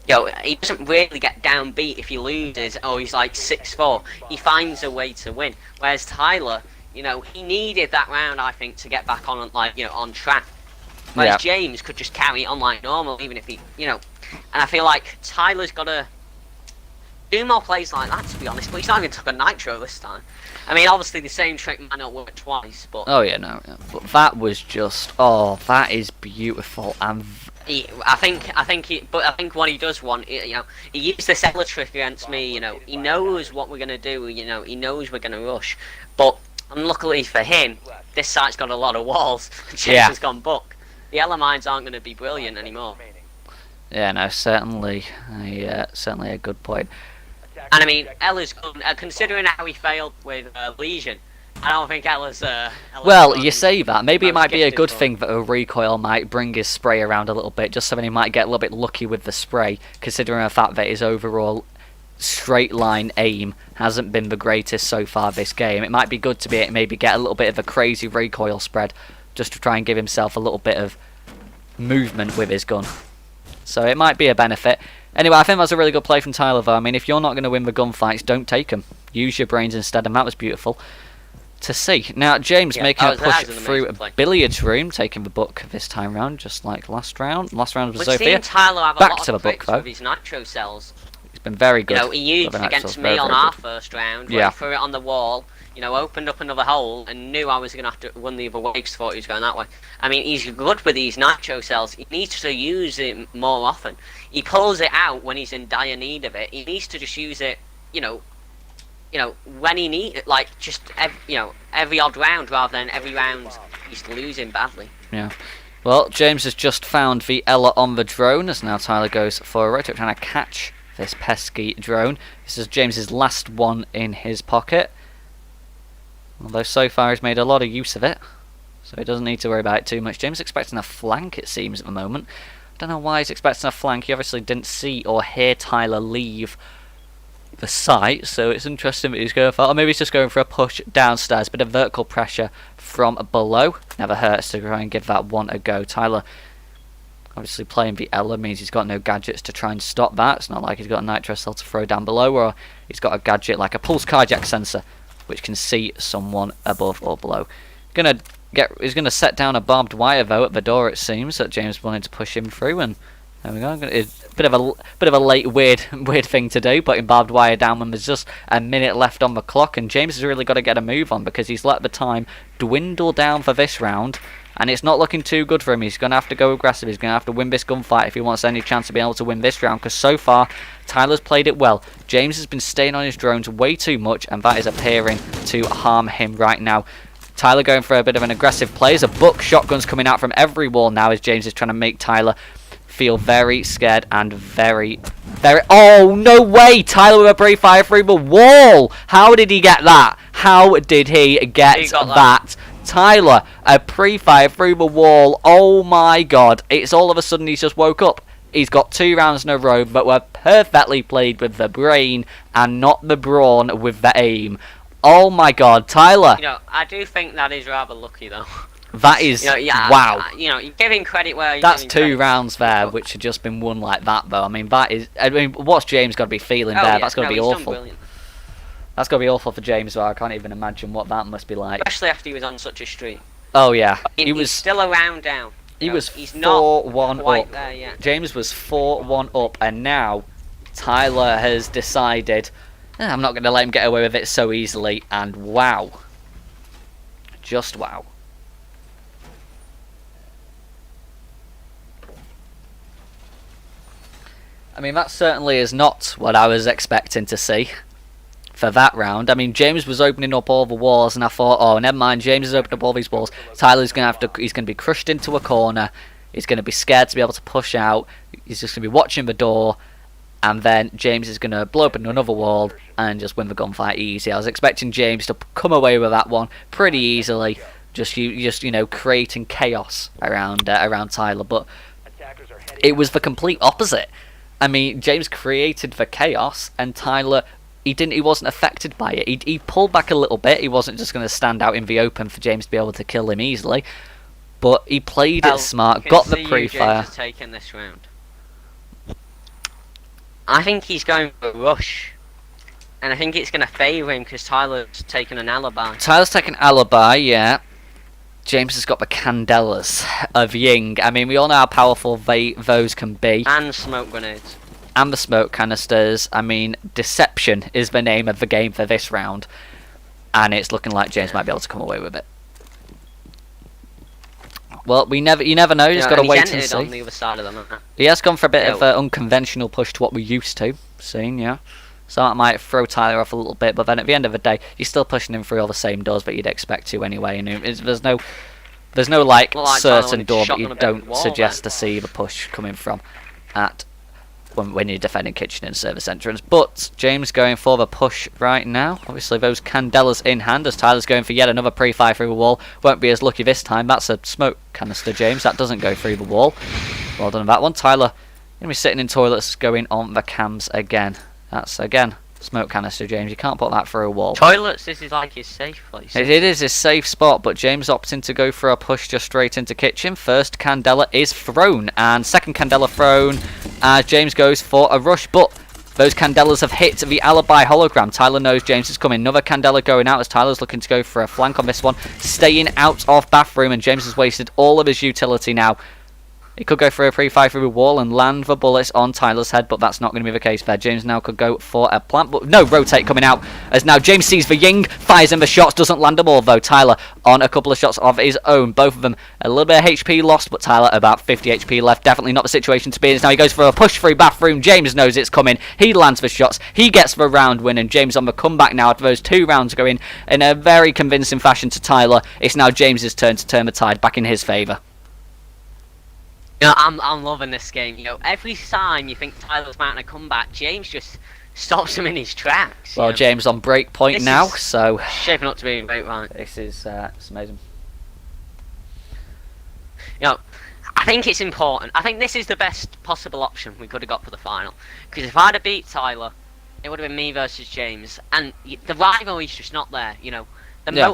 doesn't really get downbeat if he loses, or he's like 6-4. He finds a way to win. Whereas Tyler, he needed that round, I think, to get back on, on track. Whereas James could just carry it on like normal, even if he, and I feel like Tyler's got to do more plays like that, to be honest, but he's not even took a nitro this time. I mean, obviously the same trick might not work twice, but... Oh, yeah, no. But that was just... Oh, that is beautiful. And I think what he does want, he used the seller trick against me, he knows what we're going to do, he knows we're going to rush. But, unluckily for him, this site's got a lot of walls. James has gone buck. The Ella mines aren't going to be brilliant anymore. Yeah, no, certainly a good point. And I mean, Ella's good, considering how he failed with Legion. I don't think Ella's well, you say that. Maybe it might be a good thing that a recoil might bring his spray around a little bit, just so that he might get a little bit lucky with the spray, considering the fact that his overall straight line aim hasn't been the greatest so far this game. It might be good to maybe get a little bit of a crazy recoil spread, just to try and give himself a little bit of movement with his gun. So it might be a benefit. Anyway, I think that's a really good play from Tyler, though. I mean, if you're not going to win the gunfights, don't take them. Use your brains instead, and that was beautiful to see. Now, James making a push through a billiards room, taking the book this time round, just like last round. Last round was Sophia. Back to the book, though. His nitro cells. He's been very good. He used against me on our first round. Yeah. He threw it on the wall. opened up another hole and knew I was going to have to run the other way because I thought he was going that way. I mean, he's good with these nitro cells. He needs to use it more often. He pulls it out when he's in dire need of it. He needs to just use it, when he needs it, like just every odd round rather than every round he's losing badly. Yeah. Well, James has just found the Ella on the drone as now Tyler goes for a rotor trying to catch this pesky drone. This is James's last one in his pocket. Although so far he's made a lot of use of it, so he doesn't need to worry about it too much. James is expecting a flank, it seems, at the moment. I don't know why he's expecting a flank. He obviously didn't see or hear Tyler leave the site, so it's interesting that he's going for, or maybe he's just going for a push downstairs. Bit of vertical pressure from below. Never hurts to try and give that one a go. Tyler obviously playing the Ella means he's got no gadgets to try and stop that. It's not like he's got a nitro cell to throw down below, or he's got a gadget like a pulse cardiac sensor which can see someone above or below. He's gonna set down a barbed wire though at the door, it seems, that James wanted to push him through, and there we go. It's a bit of a late weird thing to do, putting barbed wire down when there's just a minute left on the clock, and James has really got to get a move on because he's let the time dwindle down for this round, and it's not looking too good for him. He's going to have to go aggressive. He's going to have to win this gunfight if he wants any chance of being able to win this round, because so far Tyler's played it well. James has been staying on his drones way too much, and that is appearing to harm him right now. Tyler going for a bit of an aggressive play. There's a buck shotguns coming out from every wall now as James is trying to make Tyler feel very scared and very... Oh, no way! Tyler with a pre-fire through the wall! How did he get that? How did he get that? Tyler, a pre-fire through the wall. Oh my god. It's all of a sudden he's just woke up. He's got 2 rounds in a row, but were perfectly played with the brain and not the brawn with the aim. Oh my god, Tyler. I do think that is rather lucky though. That is, wow. You're giving credit where you're That's giving 2 rounds there, which have just been won like that, though. I mean, what's James got to be feeling there? Yeah. That's got to be awful. Brilliant. That's got to be awful for James, though. I can't even imagine what that must be like. Especially after he was on such a streak. Oh, yeah. He's still a round down. He's 4-1 up. There yet. James was 4-1 up, and now Tyler has decided, I'm not going to let him get away with it so easily, and wow. Just wow. I mean, that certainly is not what I was expecting to see for that round. I mean, James was opening up all the walls, and I thought, oh, never mind, James has opened up all these walls. Tyler's going to he's going to be crushed into a corner. He's going to be scared to be able to push out. He's just going to be watching the door, and then James is going to blow open another wall and just win the gunfight easy. I was expecting James to come away with that one pretty easily, just creating chaos around Tyler, but it was the complete opposite. I mean, James created the chaos, and Tyler, he wasn't affected by it. He pulled back a little bit. He wasn't just going to stand out in the open for James to be able to kill him easily, but he played it smart, got the pre-fire. James has taken this round. I think he's going for a rush, and I think it's going to favour him because Tyler's taken an alibi. Tyler's taken alibi, yeah. James has got the Candelas of Ying. I mean, we all know how powerful those can be. And smoke grenades. And the smoke canisters. I mean, Deception is the name of the game for this round. And it's looking like James might be able to come away with it. Well, you never know. He's got to wait and see. On the other side of the map. He has gone for a bit of an unconventional push to what we're used to seeing, yeah. So that might throw Tyler off a little bit, but then at the end of the day, you're still pushing him through all the same doors that you'd expect to anyway. And there's no like certain door that you don't suggest to see the push coming from at when you're defending kitchen and service entrance. But James going for the push right now. Obviously those Candelas in hand as Tyler's going for yet another pre-fire through the wall. Won't be as lucky this time. That's a smoke canister, James. That doesn't go through the wall. Well done on that one. Tyler going to be sitting in toilets going on the cams again. That's, again, smoke canister, James. You can't put that through a wall. Toilets, this is like his safe place. It is his safe spot, but James opting to go for a push just straight into kitchen. First Candela is thrown, and second Candela thrown as James goes for a rush, but those Candelas have hit the alibi hologram. Tyler knows James is coming. Another Candela going out as Tyler's looking to go for a flank on this one. Staying out of bathroom, and James has wasted all of his utility now. He could go for a pre-fire through a wall and land the bullets on Tyler's head, but that's not going to be the case there. James now could go for a plant, but no, rotate coming out, as now James sees the Ying, fires in the shots, doesn't land them all though. Tyler on a couple of shots of his own, both of them a little bit of HP lost, but Tyler about 50 HP left. Definitely not the situation to be in. Now he goes for a push through bathroom. James knows it's coming. He lands the shots. He gets the round win, and James on the comeback now after those 2 rounds going in a very convincing fashion to Tyler. It's now James's turn to turn the tide back in his favour. You know, I'm loving this game. You know, every time you think Tyler's making a comeback, James just stops him in his tracks. Well, you know. James on break point This now, is so shaping up to be very right. this is it's amazing. You know, I think it's important. I think this is the best possible option we could have got for the final. Because if I'd have beat Tyler, it would have been me versus James, and the rivalry's just not there. You know,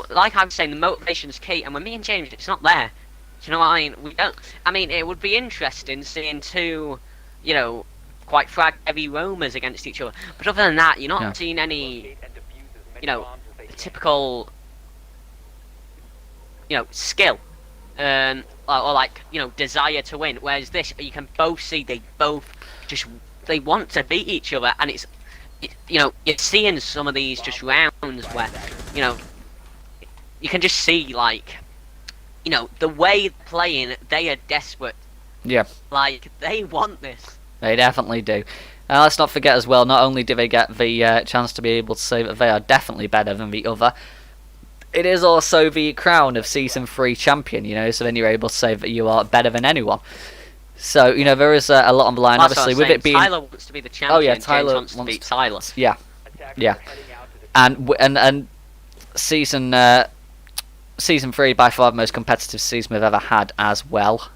like I was saying, the motivation's key, and with me and James, it's not there. Do you know what I mean? We don't. I mean, it would be interesting seeing 2, you know, quite frag-heavy roamers against each other. But other than that, you're not seeing any, you know, typical, you know, skill, or like, you know, desire to win. Whereas this, you can both see they want to beat each other, and you know, you're seeing some of these just rounds where, you know, you can just see like, you know, the way they're playing, they are desperate. Yeah. Like, they want this. They definitely do. Let's not forget as well, not only do they get the chance to be able to say that they are definitely better than the other, it is also the crown of Season 3 champion, you know, so then you're able to say that you are better than anyone. So, you know, there is a lot on the line, That's obviously, what I'm with it saying. being... Tyler wants to be the champion, Oh yeah, Tyler James wants to beat Tyler. Yeah, yeah. And Season 3 by far the most competitive season we've ever had as well.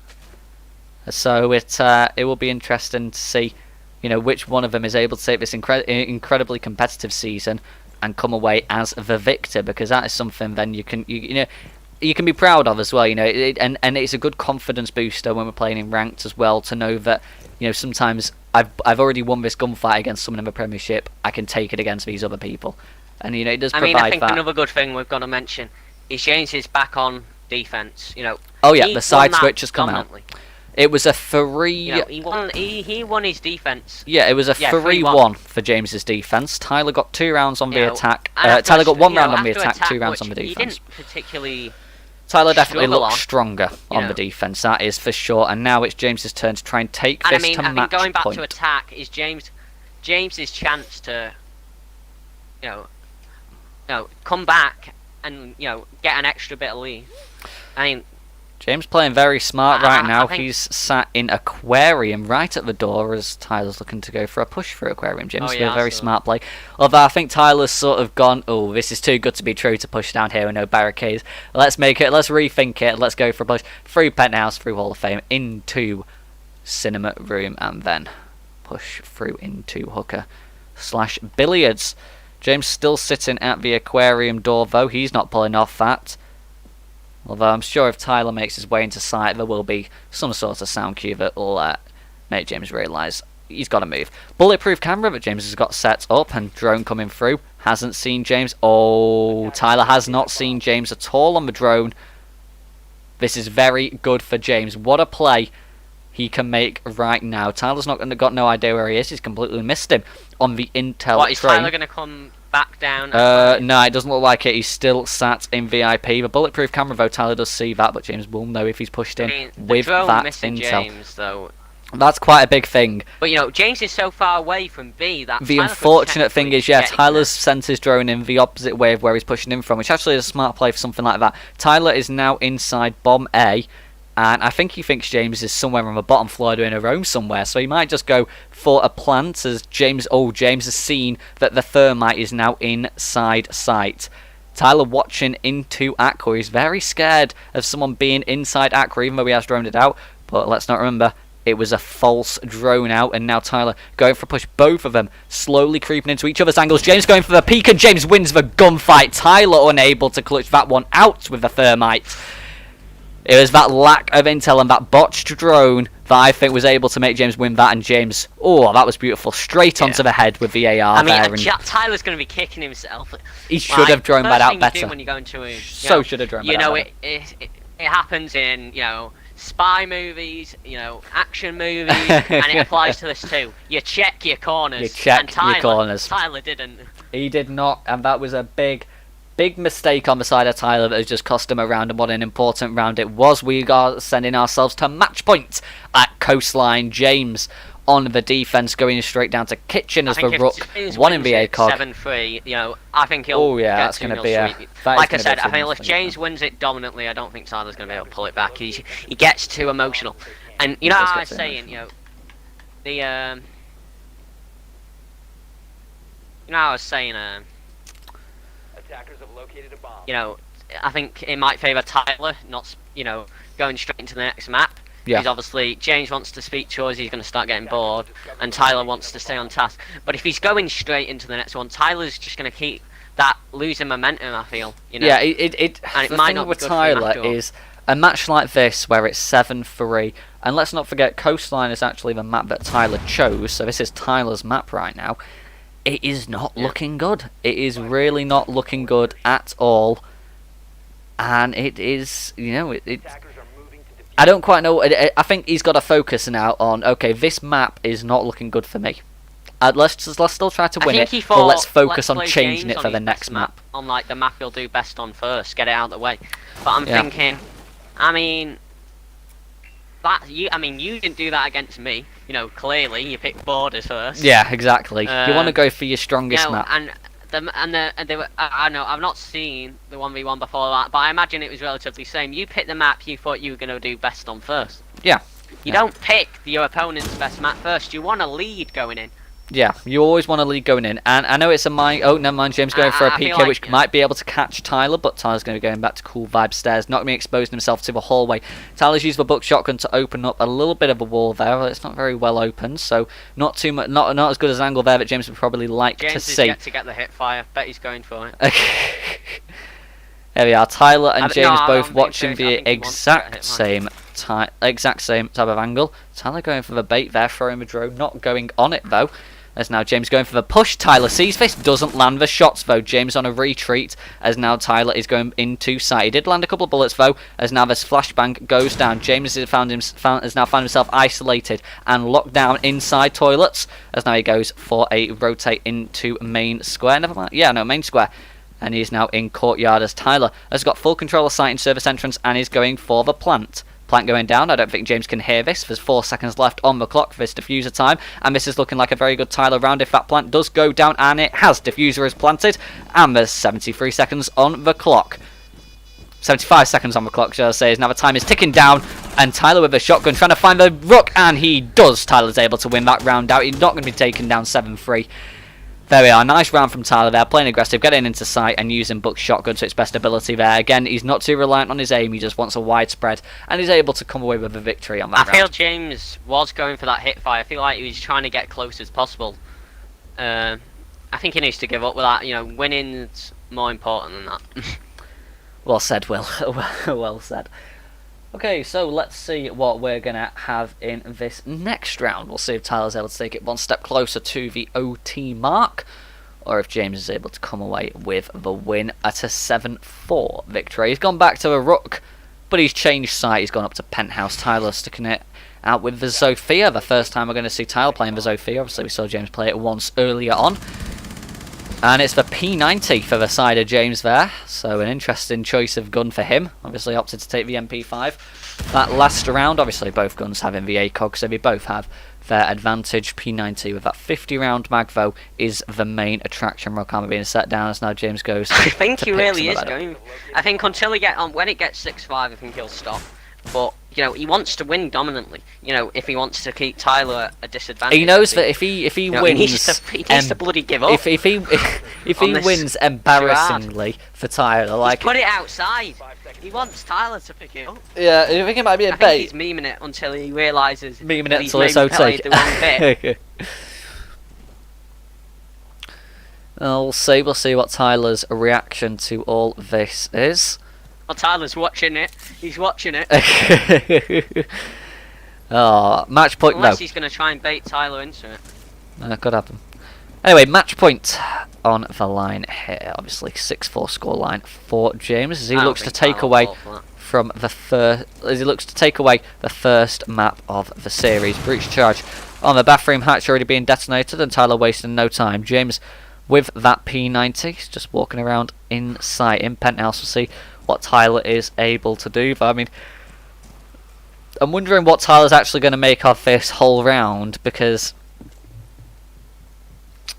So it will be interesting to see, you know, which one of them is able to take this incredibly competitive season and come away as the victor, because that is something then you can be proud of as well, you know, and it's a good confidence booster when we're playing in ranked as well, to know that, you know, sometimes I've already won this gunfight against someone in the Premiership, I can take it against these other people, and you know, it does provide that. I think another good thing we've got to mention is James is back on defense. You know. Oh yeah, the side switch has come out. It was a 3. You know, he won his defense. Yeah, it was a 3-1 for James's defense. Tyler got 2 rounds on the attack. Tyler got 1 round on the attack, 2 rounds on the defense. He didn't particularly. Tyler definitely looked stronger on the defense, that is for sure. And now it's James's turn to try and take this to match point. I mean, going back to attack is James's chance to, you know, come back and, you know, get an extra bit of lead. I mean, James playing very smart right now. He's sat in Aquarium right at the door as Tyler's looking to go for a push through Aquarium. James a very smart play. Although I think Tyler's sort of gone, oh, this is too good to be true to push down here with no barricades. Let's rethink it. Let's go for a push through Penthouse, through Hall of Fame, into Cinema Room, and then push through into Hooker/Billiards. James still sitting at the Aquarium door, though. He's not pulling off that. Although I'm sure if Tyler makes his way into sight, there will be some sort of sound cue that will make James realise he's got to move. Bulletproof camera that James has got set up, and drone coming through. Hasn't seen James. Oh, Tyler has not seen James at all on the drone. This is very good for James. What a play he can make right now. Tyler's got no idea where he is. He's completely missed him on the intel What, is train. Tyler going to come back down? No, it doesn't look like it. He's still sat in VIP. The bulletproof camera, though, Tyler does see that, but James will know if he's pushed in with that intel. James, though. That's quite a big thing. But, you know, James is so far away from B that the unfortunate thing is, Tyler's sent his drone in the opposite way of where he's pushing in from, which actually is a smart play for something like that. Tyler is now inside Bomb A, and I think he thinks James is somewhere on the bottom floor doing a roam somewhere, so he might just go for a plant as James has seen that the thermite is now inside sight. Tyler watching into Aqua. He's very scared of someone being inside Aqua, even though he has droned it out, but let's not remember, it was a false drone out, and now Tyler going for a push. Both of them slowly creeping into each other's angles. James going for the peek, and James wins the gunfight. Tyler unable to clutch that one out with the thermite. It was that lack of intel and that botched drone that I think was able to make James win that, and James, oh, that was beautiful. Straight onto the head with the AR I mean, there. Tyler's going to be kicking himself. He should have droned that out better. When you go into a, should have droned that out better. It happens in, you know, spy movies, action movies, and it applies to this too. You check your corners. You check and Tyler, your corners. Tyler didn't. He did not, and that was a big mistake on the side of Tyler that has just cost him a round, and what an important round it was. We are sending ourselves to match point at Coastline. James on the defence, going straight down to Kitchen as the rook. One in the ACOG. 7-3, I think he'll. Oh yeah, get that's going to 2-0 be a. sweep. Like I said, I think if James wins it dominantly, I don't think Tyler's going to be able to pull it back. He gets too emotional, and how I was saying, I was saying, Attackers have located a bomb. I think it might favour Tyler, not going straight into the next map. Yeah. Because obviously James wants to speak to us, he's going to start getting bored, and Tyler wants to stay on task. But if he's going straight into the next one, Tyler's just going to keep that losing momentum, I feel. Yeah, and it the might thing not be with good for him Tyler after all. is a match like this where it's 7-3, and let's not forget Coastline is actually the map that Tyler chose, so this is Tyler's map right now. It is not looking good. It is really not looking good at all, and it is, I don't quite know. I think he's got to focus now on, okay, this map is not looking good for me. Let's still try to win it, but let's focus on changing it for the next map. On the map he'll do best on first, get it out of the way. But I'm thinking, you didn't do that against me. Clearly you picked borders first. Yeah, exactly. You want to go for your strongest map. I know I've not seen the 1v1 before that, but I imagine it was relatively same. You picked the map you thought you were going to do best on first. Yeah. You don't pick your opponent's best map first. You want a lead going in. Yeah, you always want a lead going in, and I know it's a mine. Oh, never mind. James going for a PK, which might be able to catch Tyler, but Tyler's going to be going back to cool vibe stairs, not going to be exposing himself to the hallway. Tyler's used the buck shotgun to open up a little bit of a wall there. It's not very well opened, so not too much, not as good as an angle there that James would probably like to see. James is yet to get the hip fire. Bet he's going for it. There we are. Tyler and James both watching serious, the exact same type of angle. Tyler going for the bait there, throwing the drone, not going on it though. As now James going for the push. Tyler sees this, doesn't land the shots though. James on a retreat as now Tyler is going into sight. He did land a couple of bullets though, as now this flashbang goes down. James has now found himself isolated and locked down inside toilets, as now he goes for a rotate into main square. Never mind. Yeah, no, main square. And he is now in courtyard as Tyler has got full control of site and service entrance and is going for the plant. Plant going down. I don't think James can hear this. There's 4 seconds left on the clock for this diffuser time, and this is looking like a very good Tyler round if that plant does go down, and it has. Diffuser is planted, and there's 73 seconds on the clock. 75 seconds on the clock, shall I say, as now the time is ticking down, and Tyler with a shotgun trying to find the rook, and he does. Tyler's able to win that round out. He's not going to be taken down 7-3. There we are, nice round from Tyler there, playing aggressive, getting into sight and using Buck's shotgun to its best ability there. Again, he's not too reliant on his aim, he just wants a wide spread, and he's able to come away with a victory on that round. I feel James was going for that hit fire. I feel like he was trying to get close as possible. I think he needs to give up with that. Winning's more important than that. Well said, Will. Well said. Okay, so let's see what we're going to have in this next round. We'll see if Tyler's able to take it one step closer to the OT mark, or if James is able to come away with the win at a 7-4 victory. He's gone back to a rook, but he's changed site. He's gone up to penthouse. Tyler sticking it out with the Zofia. The first time we're going to see Tyler playing the Zofia. Obviously, we saw James play it once earlier on. And it's the P90 for the side of James there, so an interesting choice of gun for him. Obviously opted to take the MP5 that last round. Obviously both guns having the ACOG, so they both have their advantage. P90 with that 50 round mag though is the main attraction. Rock armor being set down as now James goes. I think he really is going. I think until he when it gets 6-5, I think he'll stop. But he wants to win dominantly. If he wants to keep Tyler at a disadvantage, he knows that if he wins, he needs to bloody give up. If he wins embarrassingly for Tyler, like put it outside. He wants Tyler to pick it up. Yeah, I think it might be a I bait. think he's memeing it until he realises Memeing that it he's until it's maybe OT. played the wrong bit. We'll see what Tyler's reaction to all this is. Well, Tyler's watching it. He's watching it. Oh, match point. Unless no. he's going to try and bait Tyler into it. Could happen. Anyway, match point on the line here. Obviously, 6-4 scoreline for James as he looks to take away from the first, as he looks to take away the first map of the series. Breach charge on the bathroom hatch already being detonated, and Tyler wasting no time. James with that P90, he's just walking around in sight. In penthouse, we'll see what Tyler is able to do. But I mean, I'm wondering what Tyler's actually going to make of this whole round, because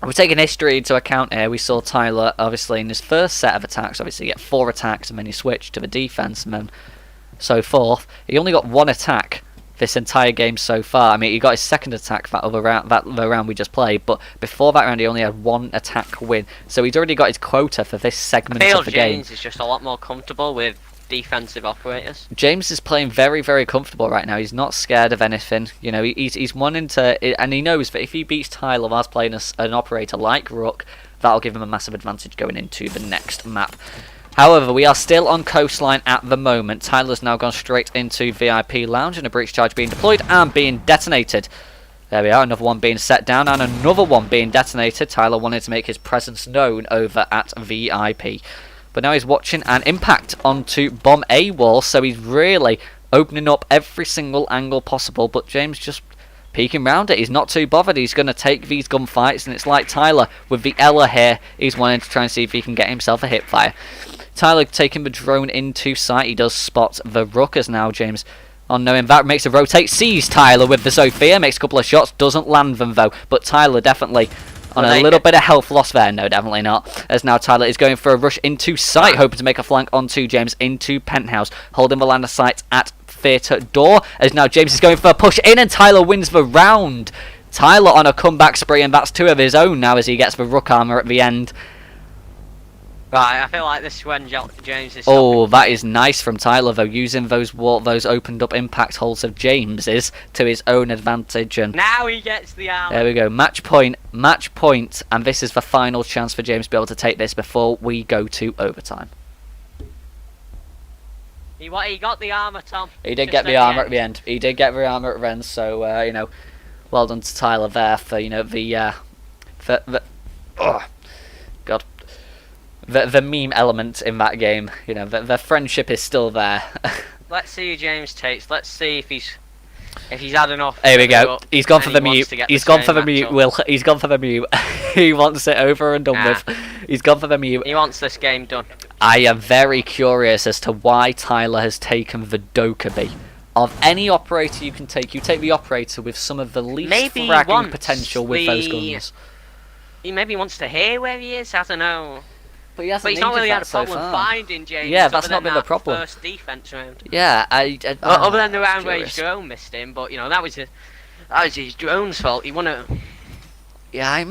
we're taking history into account here. We saw Tyler, obviously, in his first set of attacks, obviously get 4 attacks, and then he switched to the defense, and then so forth. He only got 1 attack this entire game so far. I mean, he got his second attack that other round, the round we just played, but before that round he only had 1 attack win. So he's already got his quota for this segment of the game. James is just a lot more comfortable with defensive operators. James is playing very, very comfortable right now. He's not scared of anything. You know, he's wanting to, and he knows that if he beats Tyler whilst playing an operator like Rook, that'll give him a massive advantage going into the next map. However, we are still on coastline at the moment. Tyler's now gone straight into VIP lounge, and a breach charge being deployed and being detonated. There we are, another one being set down and another one being detonated. Tyler wanted to make his presence known over at VIP. But now he's watching an impact onto bomb A wall, so he's really opening up every single angle possible. But James just peeking round it. He's not too bothered. He's going to take these gunfights, and it's like Tyler with the Ella here. He's wanting to try and see if he can get himself a hip fire. Tyler taking the drone into sight. He does spot the Rookers now. James, on knowing that, makes a rotate, sees Tyler with the Sophia, makes a couple of shots, doesn't land them though. But Tyler definitely on a little bit of health loss there. No, definitely not. As now Tyler is going for a rush into sight, hoping to make a flank onto James into penthouse, holding the line of sight at theatre door. As now James is going for a push in, and Tyler wins the round. Tyler on a comeback spree, and that's 2 of his own now as he gets the Rook armor at the end. Right, I feel like this is when James is Oh, that is nice from Tyler though, using those opened up impact holes of James's to his own advantage. And now he gets the armor. There we go, match point, and this is the final chance for James to be able to take this before we go to overtime. He got the armor, Tom. He did get the armor at the end. He did get the armor at the end, so you know, well done to Tyler there for, you know, the meme element in that game. You know, the friendship is still there. Let's see who James takes. Let's see if he's had enough. There we go. He's gone for the mute. He's gone for the mute. He's gone for the mute. He wants it over and done with. He's gone for the mute. He wants this game done. I am very curious as to why Tyler has taken the Dokkaebi. Of any operator you can take, you take the operator with some of the least fragging potential with those guns. He maybe wants to hear where he is. I don't know. But he's not really had a problem finding James. Yeah, that's not been the problem. First defense round. Yeah, other than the round where his drone missed him, but you know that was his drone's fault. He won it. Yeah, I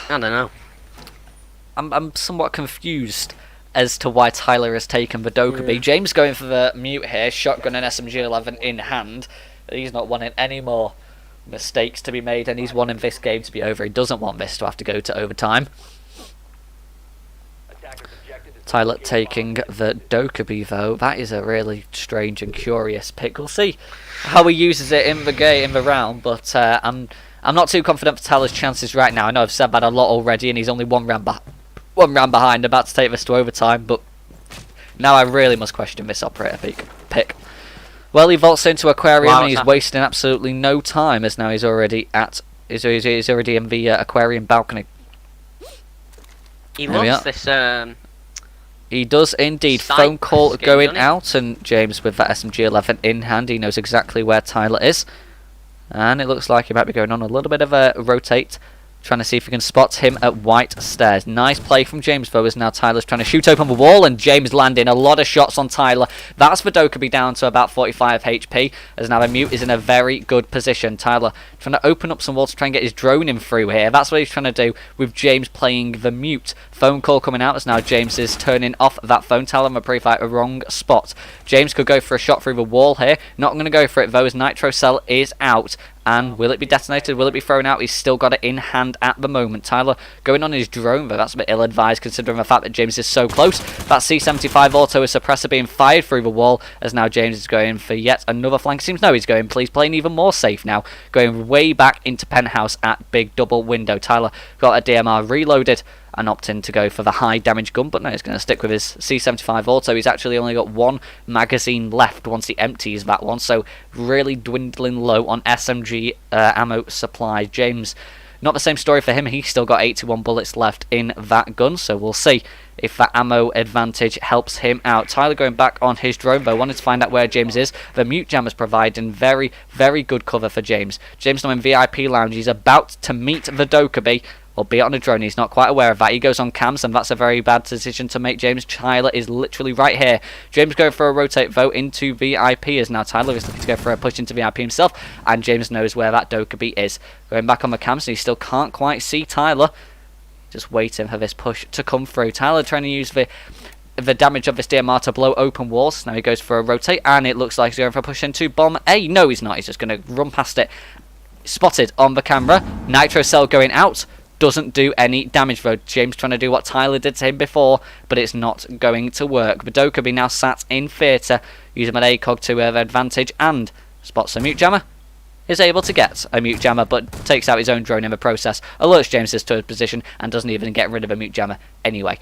don't know. I'm somewhat confused as to why Tyler has taken the Dokkaebi. Yeah. James going for the mute here, shotgun and SMG-11 in hand. He's not wanting any more mistakes to be made, and he's wanting this game to be over. He doesn't want this to have to go to overtime. Tyler taking the Dokkaebi though. That is a really strange and curious pick. We'll see how he uses it in the game, in the round, but I'm not too confident for Tyler's chances right now. I know I've said that a lot already, and he's only one round behind, about to take this to overtime, but now I really must question this operator pick. Well, he vaults into Aquarium, and he's wasting absolutely no time, as now he's already in the Aquarium balcony. He loves this. He does indeed. Phone call going out, and James with that SMG-11 in hand. He knows exactly where Tyler is, and it looks like he might be going on a little bit of a rotate, trying to see if he can spot him at White Stairs. Nice play from James though, as now Tyler's trying to shoot open the wall, and James landing a lot of shots on Tyler. That's for Dokkaebi down to about 45 HP, as now the mute is in a very good position. Tyler trying to open up some walls to try and get his drone in through here. That's what he's trying to do with James playing the mute. Phone call coming out, as now James is turning off that phone. Tyler and pre-fight a wrong spot. James could go for a shot through the wall here. Not going to go for it though, as Nitro Cell is out. And will it be detonated? Will it be thrown out? He's still got it in hand at the moment. Tyler going on his drone, but that's a bit ill-advised considering the fact that James is so close. That C75 auto is suppressor being fired through the wall, as now James is going for yet another flank. Seems no, he's going, please, playing even more safe now. Going way back into penthouse at big double window. Tyler got a DMR reloaded and opting to go for the high damage gun, but no, he's going to stick with his C75 auto. He's actually only got one magazine left once he empties that one, so really dwindling low on SMG ammo supply. James, not the same story for him. He's still got 81 bullets left in that gun, so we'll see if that ammo advantage helps him out. Tyler going back on his drone, though, wanted to find out where James is. The mute jammer's providing very, very good cover for James. James now in VIP lounge. He's about to meet the Dokkaebi, albeit on a drone. He's not quite aware of that. He goes on cams, and that's a very bad decision to make. James, Tyler is literally right here. James going for a rotate vote into VIP, as now Tyler is looking to go for a push into VIP himself, and James knows where that Dokkaebi is. Going back on the cams, and he still can't quite see Tyler. Just waiting for this push to come through. Tyler trying to use the damage of this DMR to blow open walls. Now he goes for a rotate, and it looks like he's going for a push into bomb A. No, he's not. He's just going to run past it. Spotted on the camera. Nitro cell going out. Doesn't do any damage though. James trying to do what Tyler did to him before, but it's not going to work. The Dokkaebi now sat in theatre, using an ACOG to have advantage, and spots a mute jammer. Is able to get a mute jammer, but takes out his own drone in the process. Alerts James to his position and doesn't even get rid of a mute jammer anyway.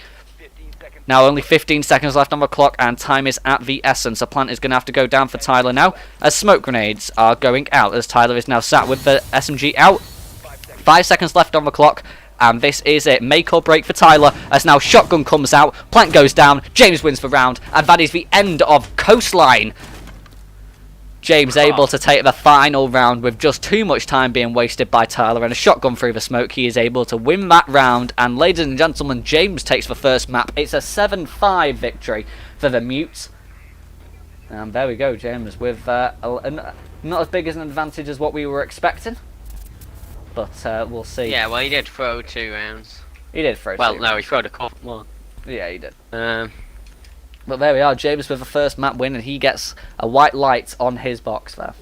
Now only 15 seconds left on the clock, and time is at the essence. A plant is going to have to go down for Tyler now, as smoke grenades are going out, as Tyler is now sat with the SMG out. 5 seconds left on the clock, and this is it. Make or break for Tyler, as now shotgun comes out, plant goes down, James wins the round, and that is the end of Coastline. James able to take the final round with just too much time being wasted by Tyler, and a shotgun through the smoke. He is able to win that round, and ladies and gentlemen, James takes the first map. It's a 7-5 victory for the Mutes. And there we go, James, with not as big as an advantage as what we were expecting, but we'll see. Yeah, well, he did throw 2 rounds. He did throw well, 2 no, rounds. he throwed a couple more. Yeah, he did. But there we are, James with the first map win, and he gets a white light on his box there.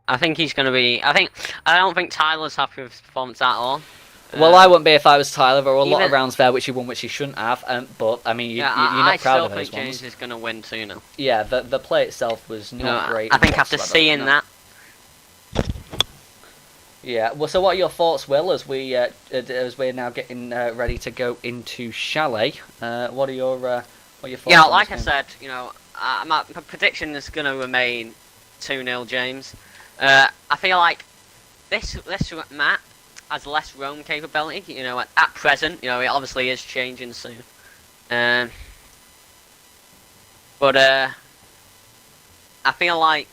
I think he's going to be... I don't think Tyler's happy with his performance at all. Well, I wouldn't be if I was Tyler. There were a lot of even- rounds there which he won, which he shouldn't have. But I mean, you're not proud of those ones. I still think James is going to win too now. Yeah, the play itself was not great. I think after whatsoever. seeing that, Yeah. Well, so what are your thoughts, Will, as we're now getting ready to go into Chalet? What are your thoughts? yeah, on like this I said, my prediction is going to remain 2-0 James. I feel like this map has less roam capability. At present, it obviously is changing soon. But I feel like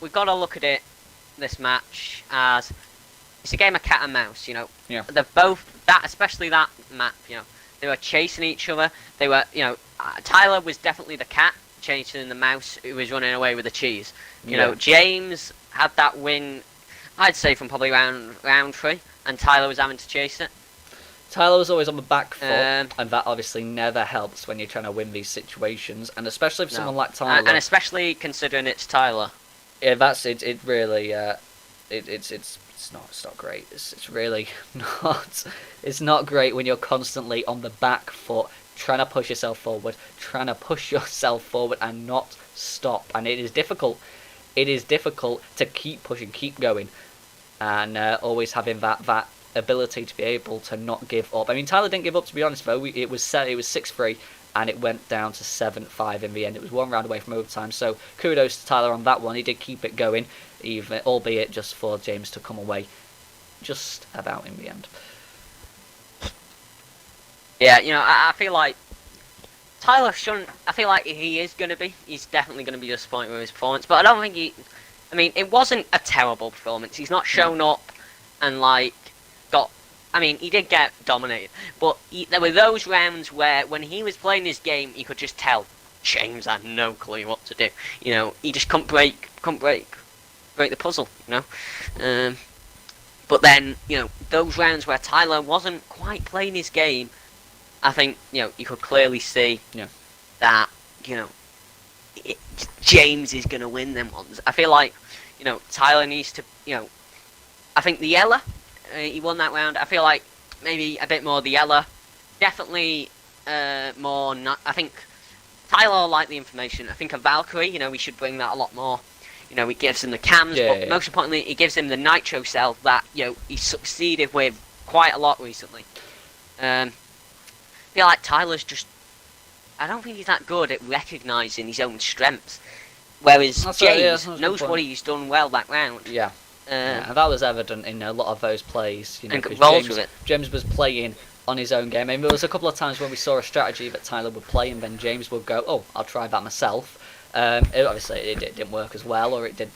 we've got to look at it, this match, as it's a game of cat and mouse. Yeah. They're both especially that map. They were chasing each other. They were, Tyler was definitely the cat chasing the mouse who was running away with the cheese. James had that win, I'd say, from probably round 3, and Tyler was having to chase it. Tyler was always on the back foot, and that obviously never helps when you're trying to win these situations, and especially for someone like Tyler. And especially considering it's Tyler. Yeah, that's it. It really, it's not great. It's really not. It's not great when you're constantly on the back foot, trying to push yourself forward, and not stop. And it is difficult. It is difficult to keep pushing, keep going, and always having that ability to be able to not give up. I mean, Tyler didn't give up, to be honest, though. It was 6-3. And it went down to 7-5 in the end. It was 1 round away from overtime. So kudos to Tyler on that one. He did keep it going, even albeit just for James to come away just about in the end. Yeah, I feel like Tyler shouldn't. I feel like he is going to be. He's definitely going to be disappointed with his performance. But I don't think he. I mean, it wasn't a terrible performance. He's not shown up and got. I mean, he did get dominated, but there were those rounds where, when he was playing his game, you could just tell James had no clue what to do. He just couldn't break the puzzle. But then, those rounds where Tyler wasn't quite playing his game, I think you could clearly see that James is going to win them ones. I feel like Tyler needs to I think the Ella. He won that round. I feel like maybe a bit more the Ella. Definitely more... I think Tyler liked the information. I think a Valkyrie, we should bring that a lot more You know, he gives him the cams, Yeah, but yeah. most importantly, he gives him the nitro cell that, you know, he succeeded with quite a lot recently. I feel like Tyler's just... I don't think he's that good at recognising his own strengths. Whereas That's James a good knows point. what he's done well that round. Yeah. And that was evident in a lot of those plays. You know, And 'cause rolls James, with it. James was playing on his own game. I mean, there was a couple of times when we saw a strategy that Tyler would play, and then James would go, "Oh, I'll try that myself." Obviously, it didn't work as well, or it did.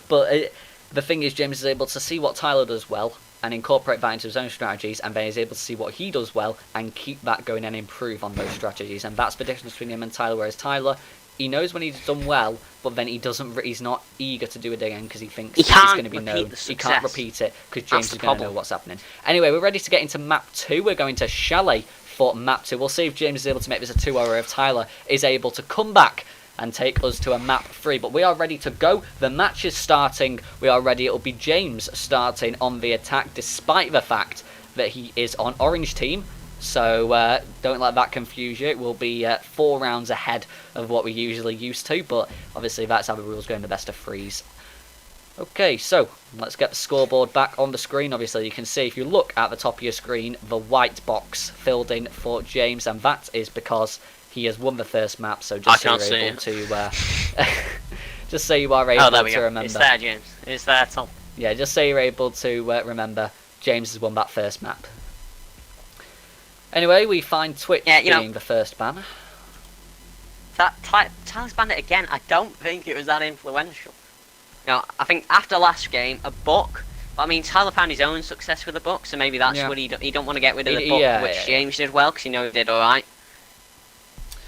The thing is, James is able to see what Tyler does well and incorporate that into his own strategies, and then he's able to see what he does well and keep that going and improve on those strategies. And that's the difference between him and Tyler. Whereas Tyler, he knows when he's done well, but then he's not eager to do it again because he thinks He he's can't going to be repeat known. the He can't success. repeat it because That's James the is going to know problem. what's happening. Anyway, we're ready to get into map 2. We're going to Chalet for map 2. We'll see if James is able to make this a 2-hour, if Tyler is able to come back and take us to a map 3. But we are ready to go. The match is starting. We are ready. It'll be James starting on the attack, despite the fact that he is on orange team. So don't let that confuse you. It will be 4 rounds ahead of what we're usually used to, but obviously that's how the rules go in the best of 3s. Okay, so let's get the scoreboard back on the screen. Obviously you can see, if you look at the top of your screen, the white box filled in for James, and that is because he has won the first map. So just so you're able to just so you are able there we to go. remember. It's there, James. It's there, Tom. Yeah, just so you're able to remember, James has won that first map. Anyway, we find Twitch being the first ban. Tyler's Bandit again, I don't think it was that influential. You know, I think after last game, a book. But I mean, Tyler found his own success with the book, so maybe that's what he don't want to get rid of the book, which James did well, because he knew he did alright.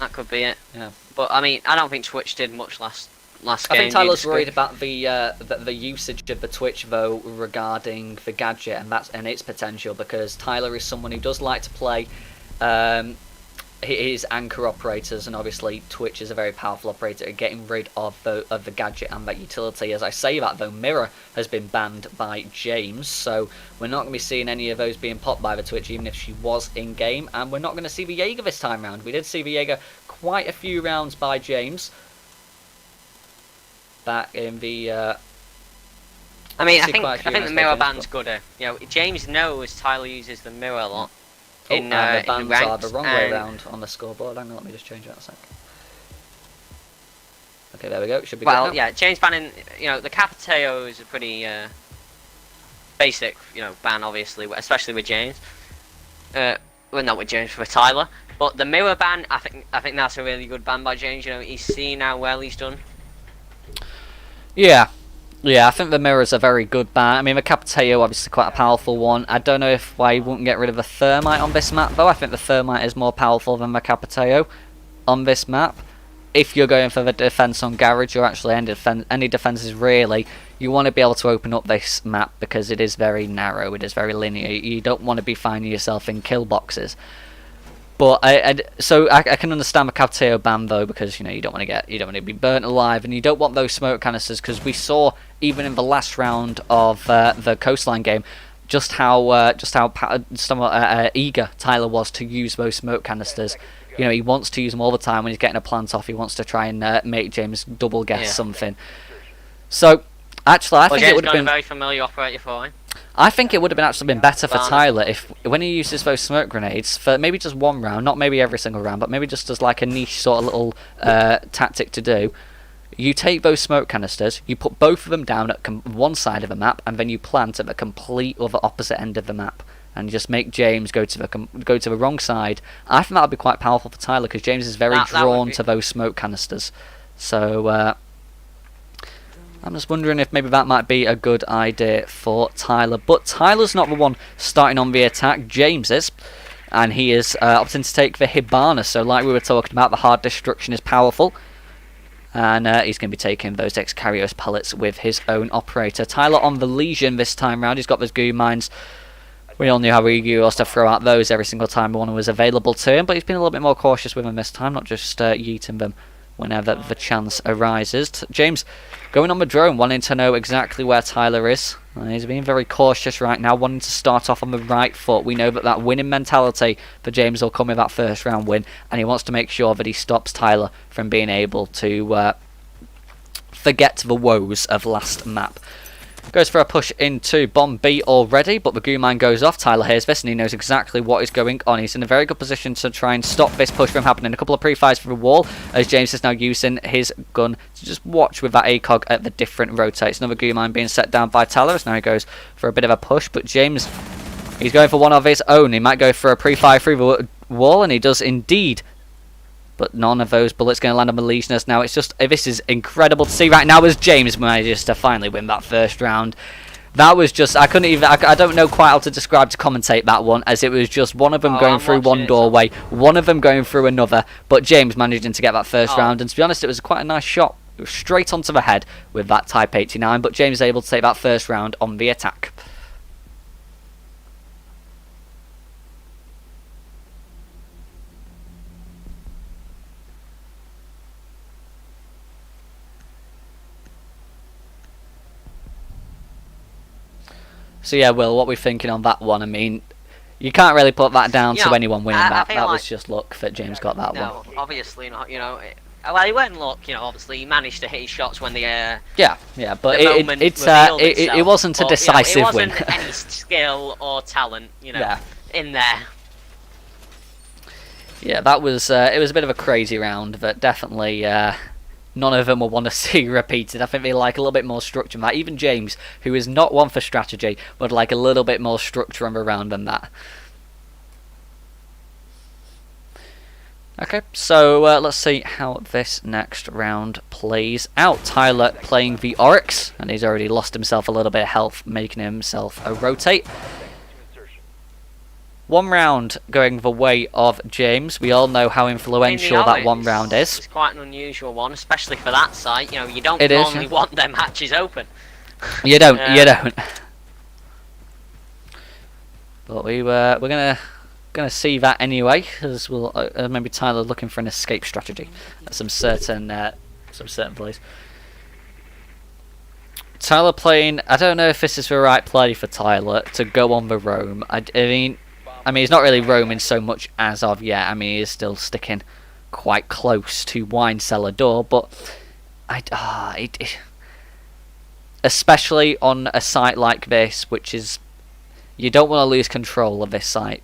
That could be it. Yeah. But I mean, I don't think Twitch did much last game. I think Tyler's worried about the usage of the Twitch though regarding the gadget and its potential, because Tyler is someone who does like to play his anchor operators, and obviously Twitch is a very powerful operator at getting rid of the gadget and that utility. As I say that though, Mirror has been banned by James, so we're not going to be seeing any of those being popped by the Twitch, even if she was in game, and we're not going to see the Jaeger this time round. We did see the Jaeger quite a few rounds by James back in the I mean, I think the mirror ban's good. You know, James knows Tyler uses the mirror a lot. the bands in the are the wrong way and- round on the scoreboard. Hang on, let me just change that a sec. Okay, there we go. It should be Well, good now. yeah, James banning, you know, the Capiteo is a pretty basic, you know, ban, obviously, especially with James. Well, not with James, with Tyler. But the mirror ban, I think that's a really good ban by James. You know, he's seen how well he's done. Yeah, I think the mirror's a very good ban. I mean, the Capiteo obviously quite a powerful one. I don't know if why you wouldn't get rid of the Thermite on this map, though. I think the Thermite is more powerful than the Capiteo on this map. If you're going for the defense on Garage, or actually any defenses really, you want to be able to open up this map because it is very narrow, it is very linear. You don't want to be finding yourself in kill boxes. But I can understand the Capiteo ban though, because you know you don't want to be burnt alive, and you don't want those smoke canisters, because we saw even in the last round of the Coastline game just how eager Tyler was to use those smoke canisters. You know, he wants to use them all the time when he's getting a plant off. He wants to try and make James double guess something. So actually, I think it would have been a very familiar operator for him. I think it would have actually been better for Tyler if, when he uses those smoke grenades, for maybe just one round, not maybe every single round, but maybe just as like a niche sort of little tactic to do, you take those smoke canisters, you put both of them down at one side of the map, and then you plant at the complete other opposite end of the map, and just make James go to the wrong side. I think that would be quite powerful for Tyler, because James is very drawn to those smoke canisters. So I'm just wondering if maybe that might be a good idea for Tyler. But Tyler's not the one starting on the attack, James is. And he is opting to take the Hibana. So like we were talking about, the hard destruction is powerful. And he's going to be taking those Excarios pellets with his own operator. Tyler on the Legion this time round. He's got those goo mines. We all knew how he was to throw out those every single time one was available to him. But he's been a little bit more cautious with them this time, not just yeeting them whenever the chance arises. James going on the drone, wanting to know exactly where Tyler is. He's being very cautious right now, wanting to start off on the right foot. We know that winning mentality for James will come with that first round win, and he wants to make sure that he stops Tyler from being able to forget the woes of last map. Goes for a push into bomb B already, but the goo mine goes off. Tyler hears this and he knows exactly what is going on. He's in a very good position to try and stop this push from happening. A couple of pre-fires for the wall as James is now using his gun to just watch with that ACOG at the different rotates. Another goo mine being set down by Tyler as now he goes for a bit of a push, but James, he's going for one of his own. He might go for a pre-fire through the wall, and he does indeed. But none of those bullets going to land on the Legionnaires now. It's just, this is incredible to see right now as James manages to finally win that first round. That was just, I don't know quite how to describe, to commentate that one, as it was just one of them going through one doorway, one of them going through another, but James managing to get that first round, and to be honest, it was quite a nice shot. It was straight onto the head with that Type 89, but James is able to take that first round on the attack. So yeah, Will, what we're thinking on that one, I mean, you can't really put that down to anyone winning that. That was just luck that James got that one. No, obviously not, you know. Well, he went luck, you know, obviously he managed to hit his shots when the yeah, but it wasn't a decisive win. It wasn't any skill or talent, you know, in there. Yeah, that was, it was a bit of a crazy round, but definitely, none of them will want to see repeated. I think they like a little bit more structure than that. Even James, who is not one for strategy, would like a little bit more structure on the round than that. Okay, so let's see how this next round plays out. Tyler playing the Oryx, and he's already lost himself a little bit of health, making himself a rotate. One round going the way of James. We all know how influential that one round is. It's quite an unusual one, especially for that site. You know, you don't normally want them hatches open. You don't. You don't. But we're gonna see that anyway, as we'll maybe Tyler looking for an escape strategy at some certain plays. Tyler playing. I don't know if this is the right play for Tyler to go on the roam. I mean, he's not really roaming so much as of yet. I mean, he is still sticking quite close to wine cellar door, but especially on a site like this, which is, you don't want to lose control of this site.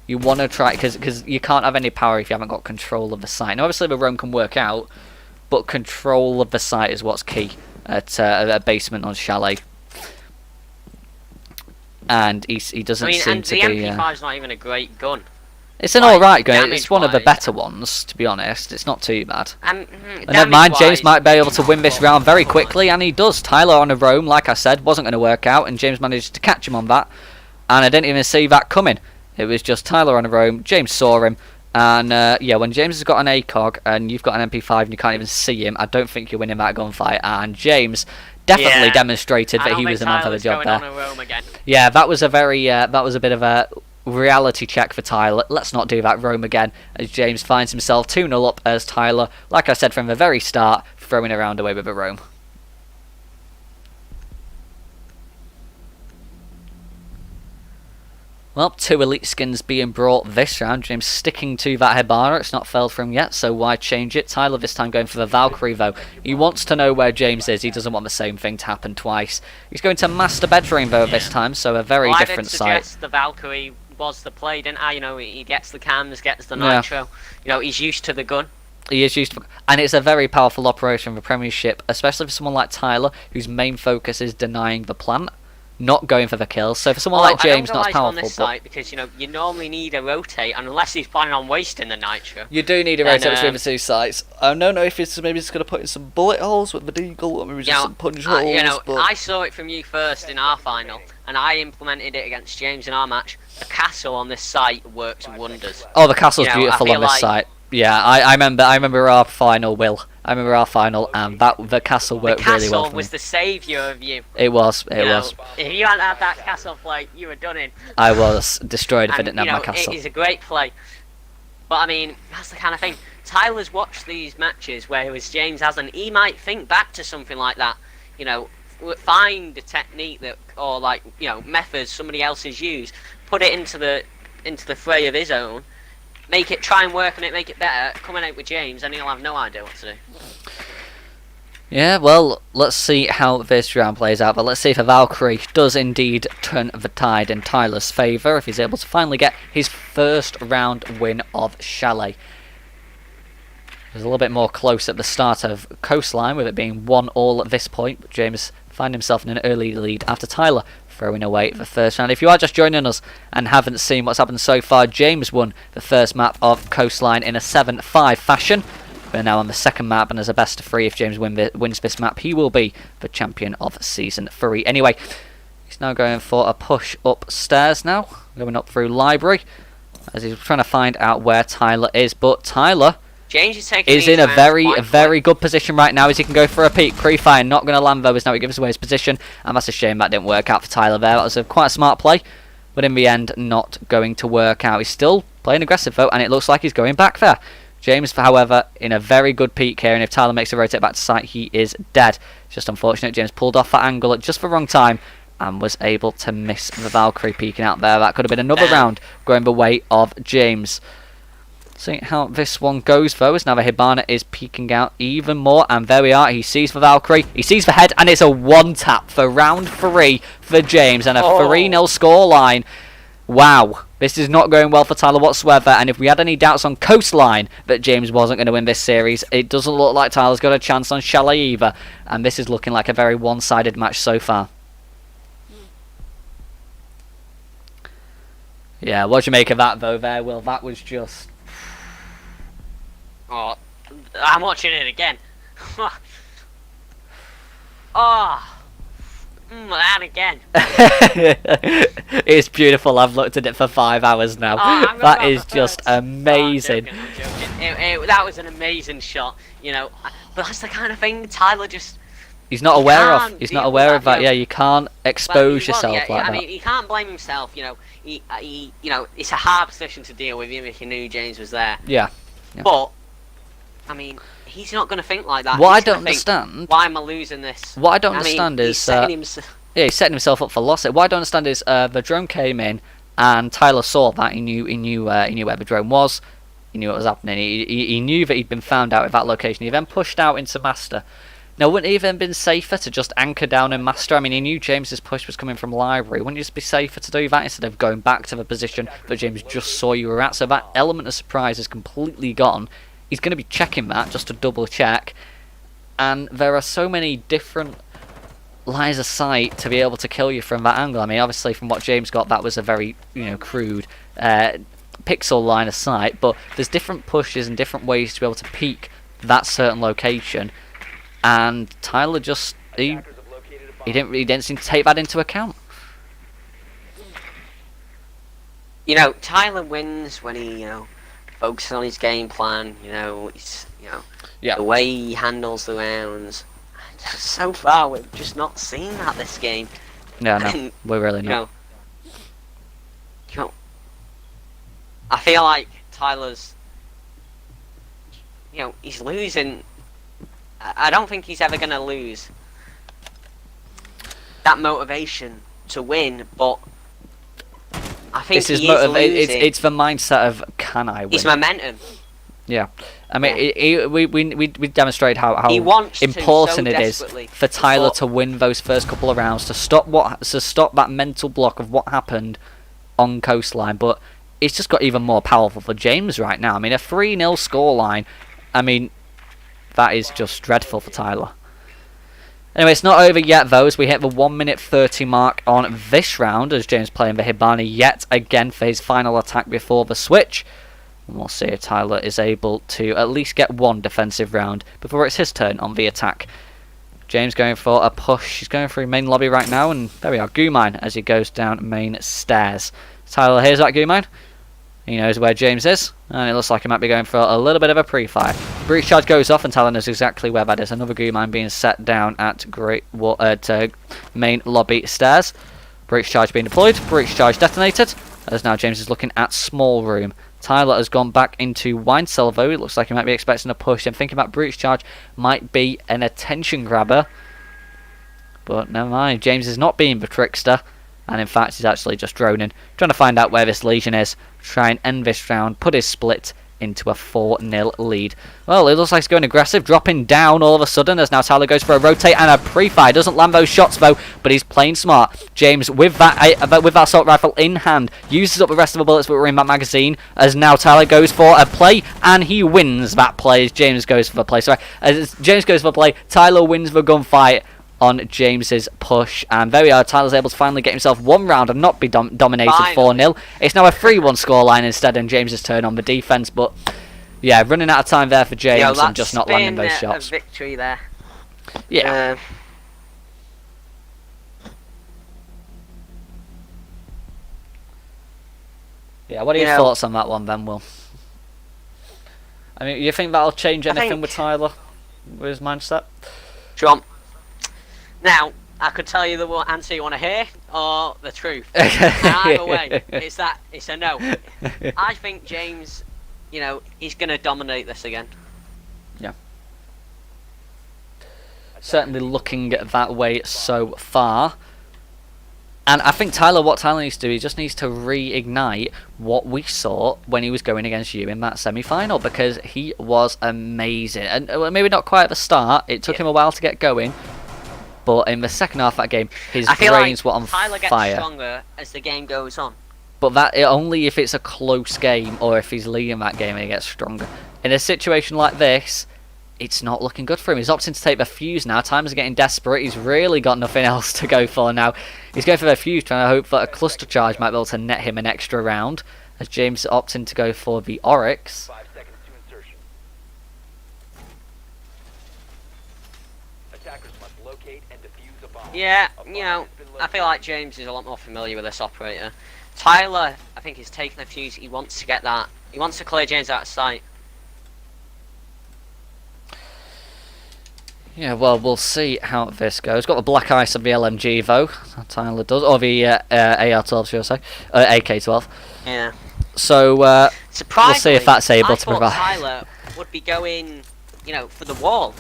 You want to try, because you can't have any power if you haven't got control of the site. Now, obviously, the roam can work out, but control of the site is what's key at a basement on Chalet. And he doesn't seem to be... and the MP5's not even a great gun. It's an alright gun. It's one of the better ones, to be honest. It's not too bad. And never mind, James might be able to win this round very quickly, and he does. Tyler on a roam, like I said, wasn't going to work out, and James managed to catch him on that. And I didn't even see that coming. It was just Tyler on a roam, James saw him, and yeah, when James has got an ACOG and you've got an MP5 and you can't even see him, I don't think you're winning that gunfight, and James definitely demonstrated that he was the man for the job there. Yeah, that was a very, that was a bit of a reality check for Tyler. Let's not do that roam again, as James finds himself 2-0 up as Tyler, like I said from the very start, throwing around away with a roam. Well, 2 elite skins being brought this round. James sticking to that Hibana. It's not failed from yet, so why change it? Tyler this time going for the Valkyrie, though. He wants to know where James is. He doesn't want the same thing to happen twice. He's going to Master Bedroom, though, this time, so a very different site. I did suggest the Valkyrie was the play, didn't I? You know, he gets the cams, gets the nitro. You know, he's used to the gun. He is used to, and it's a very powerful operation for Premiership, especially for someone like Tyler, whose main focus is denying the plant, not going for the kills. So for someone like James, not as powerful. On this site because you know you normally need a rotate, and unless he's planning on wasting the nitro, you do need a rotate between the two sites. I don't know if it's maybe just going to put in some bullet holes with the deagle, or maybe just some punch holes. You know, I saw it from you first in our final, and I implemented it against James in our match. The castle on this site works wonders. Oh, the castle's beautiful on this site. Yeah, I remember our final, Will. I remember our final, and the castle worked really well for me. The castle was the saviour of you. It was. It was. If you hadn't had that castle play, you were done in. I was destroyed if I didn't have my castle. It is a great play. But I mean, that's the kind of thing. Tyler's watched these matches, whereas James hasn't. He might think back to something like that. You know, find a technique that, or like, you know, methods somebody else has used, put it into the fray of his own. Try and work on it, make it better, coming out with James, and he'll have no idea what to do. Yeah, well, let's see how this round plays out, but let's see if a Valkyrie does indeed turn the tide in Tyler's favour, if he's able to finally get his first round win of Chalet. It was a little bit more close at the start of Coastline, with it being 1-1 at this point, but James found himself in an early lead after Tyler throwing away the first round. If you are just joining us and haven't seen what's happened so far, James won the first map of Coastline in a 7-5 fashion. We're now on the second map, and as a best of 3, if James wins this map, he will be the champion of Season 3. Anyway, he's now going for a push upstairs now, going up through Library, as he's trying to find out where Tyler is. But Tyler James is taking in a very good position right now, as he can go for a peek. Pre-fire not going to land though, as now he gives away his position, and that's a shame that didn't work out for Tyler there. That was quite a smart play, but in the end, not going to work out. He's still playing aggressive though, and it looks like he's going back there. James, however, in a very good peak here, and if Tyler makes a rotate back to site, he is dead. It's just unfortunate. James pulled off that angle at just the wrong time and was able to miss the Valkyrie peeking out there. That could have been another round going the way of James. See how this one goes though, as now the Hibana is peeking out even more, and there we are. He sees the Valkyrie, he sees the head, and it's a one-tap for round 3 for James, and a 3-0 scoreline. Wow, this is not going well for Tyler whatsoever, and if we had any doubts on Coastline that James wasn't going to win this series, it doesn't look like Tyler's got a chance on Chalet either, and this is looking like a very one-sided match so far. Yeah, what do you make of that though there, Will? That was just... Oh, I'm watching it again. Oh. And again. It's beautiful. I've looked at it for 5 hours now. That is just amazing. I'm joking. That was an amazing shot, you know. But that's the kind of thing Tyler just... He's not aware of. He's not aware of that. Yeah, you can't expose yourself like that. I mean, he can't blame himself. You know, he you know, it's a hard position to deal with, even if he knew James was there. Yeah. But I mean, he's not going to think like that. What I don't understand... Why am I losing this? What I don't understand is... he's setting himself up for loss. What I don't understand is the drone came in, and Tyler saw that. He knew where the drone was. He knew what was happening. He knew that he'd been found out at that location. He then pushed out into Master. Now, wouldn't it even been safer to just anchor down in Master? I mean, he knew James's push was coming from Library. Wouldn't it just be safer to do that instead of going back to the position that James just saw you were at? So that element of surprise is completely gone. He's going to be checking that just to double check, and there are so many different lines of sight to be able to kill you from that angle. I mean, obviously from what James got, that was a very crude pixel line of sight, but there's different pushes and different ways to be able to peek that certain location, and Tyler just he didn't seem to take that into account. You know, Tyler wins when he focuses on his game plan. The way he handles the rounds. So far, we've just not seen that this game. Yeah, no, we're really not. I feel like Tyler's, he's losing. I don't think he's ever going to lose that motivation to win, but I think it's the mindset of, can I win? It's momentum. Yeah, I mean, we demonstrated how important it is for Tyler to win those first couple of rounds, to stop that mental block of what happened on Coastline. But it's just got even more powerful for James right now. I mean, a 3-0 scoreline. I mean, that is just dreadful for Tyler. Anyway, it's not over yet though, as we hit the 1 minute 30 mark on this round, as James playing the Hibana yet again for his final attack before the switch. And we'll see if Tyler is able to at least get one defensive round before it's his turn on the attack. James going for a push. He's going through main lobby right now, and there we are, Gumine as he goes down main stairs. Tyler hears that Gumine. He knows where James is, and it looks like he might be going for a little bit of a pre-fire. Breach charge goes off, and Tyler knows exactly where that is. Another Gumine being set down at main lobby stairs. Breach charge being deployed. Breach charge detonated. As now James is looking at small room. Tyler has gone back into wine cellar though. It looks like he might be expecting a push. I'm thinking about breach charge might be an attention grabber. But never mind. James is not being the trickster. And in fact, he's actually just droning. Trying to find out where this Legion is. Try and end this round. Put his split into a 4-0 lead. Well, it looks like he's going aggressive, dropping down all of a sudden as now Tyler goes for a rotate and a pre-fire. Doesn't land those shots though, but he's playing smart. James, with that assault rifle in hand, uses up the rest of the bullets that were in that magazine as now Tyler goes for a play and he wins that play as James goes for the play. Sorry, as James goes for the play, Tyler wins the gunfight on James's push, and there we are. Tyler's able to finally get himself one round and not be dominated 4-0. It's now a 3-1 scoreline instead, and James's turn on the defense. But yeah, running out of time there for James and just not landing those shots. A victory there. Yeah. Yeah. What are your thoughts on that one, then, Will? I mean, you think that'll change anything with Tyler, with his mindset? John. Now, I could tell you the answer you want to hear, or the truth. Either way, it's a no. I think James, he's going to dominate this again. Yeah. Certainly looking that way so far. And I think what Tyler needs to do, he just needs to reignite what we saw when he was going against you in that semi-final, because he was amazing. And maybe not quite at the start, it took him a while to get going. But in the second half of that game, his brains were on Tyler gets fire. Stronger as the game goes on. But that only if it's a close game or if he's leading that game and he gets stronger. In a situation like this, it's not looking good for him. He's opting to take the fuse now. Times are getting desperate. He's really got nothing else to go for now. He's going for the fuse, trying to hope that a cluster charge might be able to net him an extra round. As James opting to go for the Oryx. Yeah, I feel like James is a lot more familiar with this operator. Tyler, I think, is taking the fuse. He wants to get that. He wants to clear James out of sight. Yeah, well, we'll see how this goes. Got the black ice of the LMG, though. Tyler does. Or the AR-12, should I say. AK-12. Yeah. So, we'll see if that's able to provide. Tyler would be going, for the wall,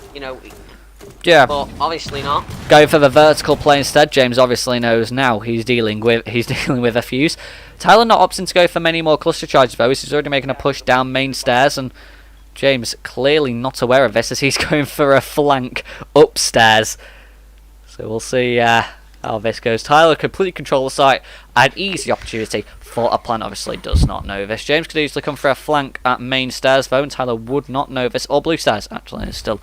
Yeah. But obviously not. Going for the vertical play instead. James obviously knows now he's dealing with a fuse. Tyler not opting to go for many more cluster charges though. He's already making a push down main stairs, and James clearly not aware of this as he's going for a flank upstairs. So we'll see how this goes. Tyler completely control the site. An easy opportunity for a plant. Obviously does not know this. James could easily come for a flank at main stairs though, and Tyler would not know this. Or blue stairs actually is still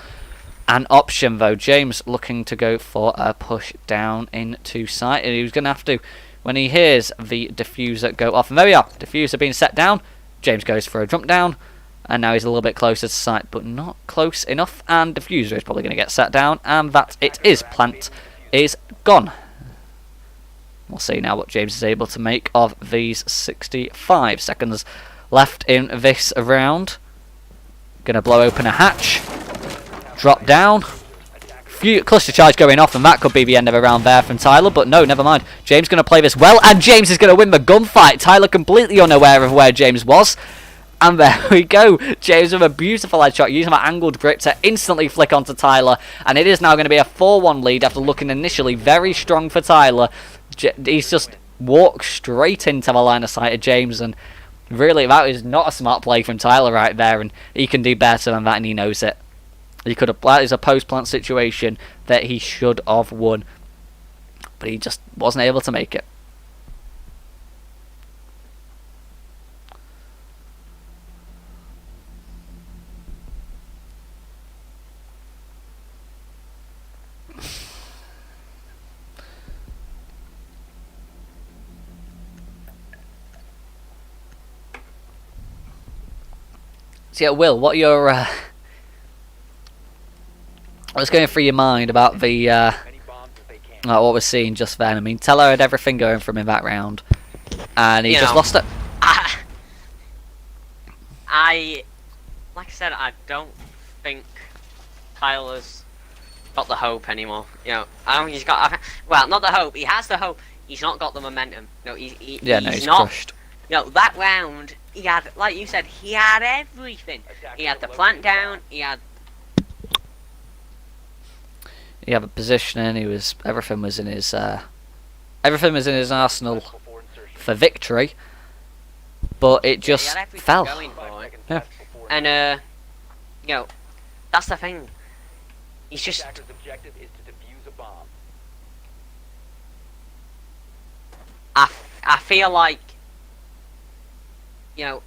an option though. James looking to go for a push down into sight, and he was going to have to when he hears the diffuser go off. And there we are, diffuser being set down. James goes for a jump down, and now he's a little bit closer to sight, but not close enough, and diffuser is probably going to get set down, and that it is. Plant is gone. We'll see now what James is able to make of these 65 seconds left in this round. Going to blow open a hatch. Drop down. Cluster charge going off, and that could be the end of a round there from Tyler, but no, never mind. James going to play this well, and James is going to win the gunfight. Tyler completely unaware of where James was. And there we go. James with a beautiful headshot, using that angled grip to instantly flick onto Tyler. And it is now going to be a 4-1 lead after looking initially very strong for Tyler. He's just walked straight into the line of sight of James, and really that is not a smart play from Tyler right there, and he can do better than that, and he knows it. He could have. That is a post-plant situation that he should have won, but he just wasn't able to make it. So yeah, Will, what are your what's going through your mind about the what we're seeing just then? I mean, Teller had everything going from him that round, and he just lost it. Like I said, I don't think Tyler's got the hope anymore. I don't think he's got. Well, not the hope. He has the hope. He's not got the momentum. No, he's not. Crushed. That round, he had, like you said, he had everything. He had the plant down. He had the positioning. Everything was in his arsenal for victory, but it just fell. Yeah. and you know, that's the thing. He's just. Attacker's objective is to defuse a bomb. I feel like, you know,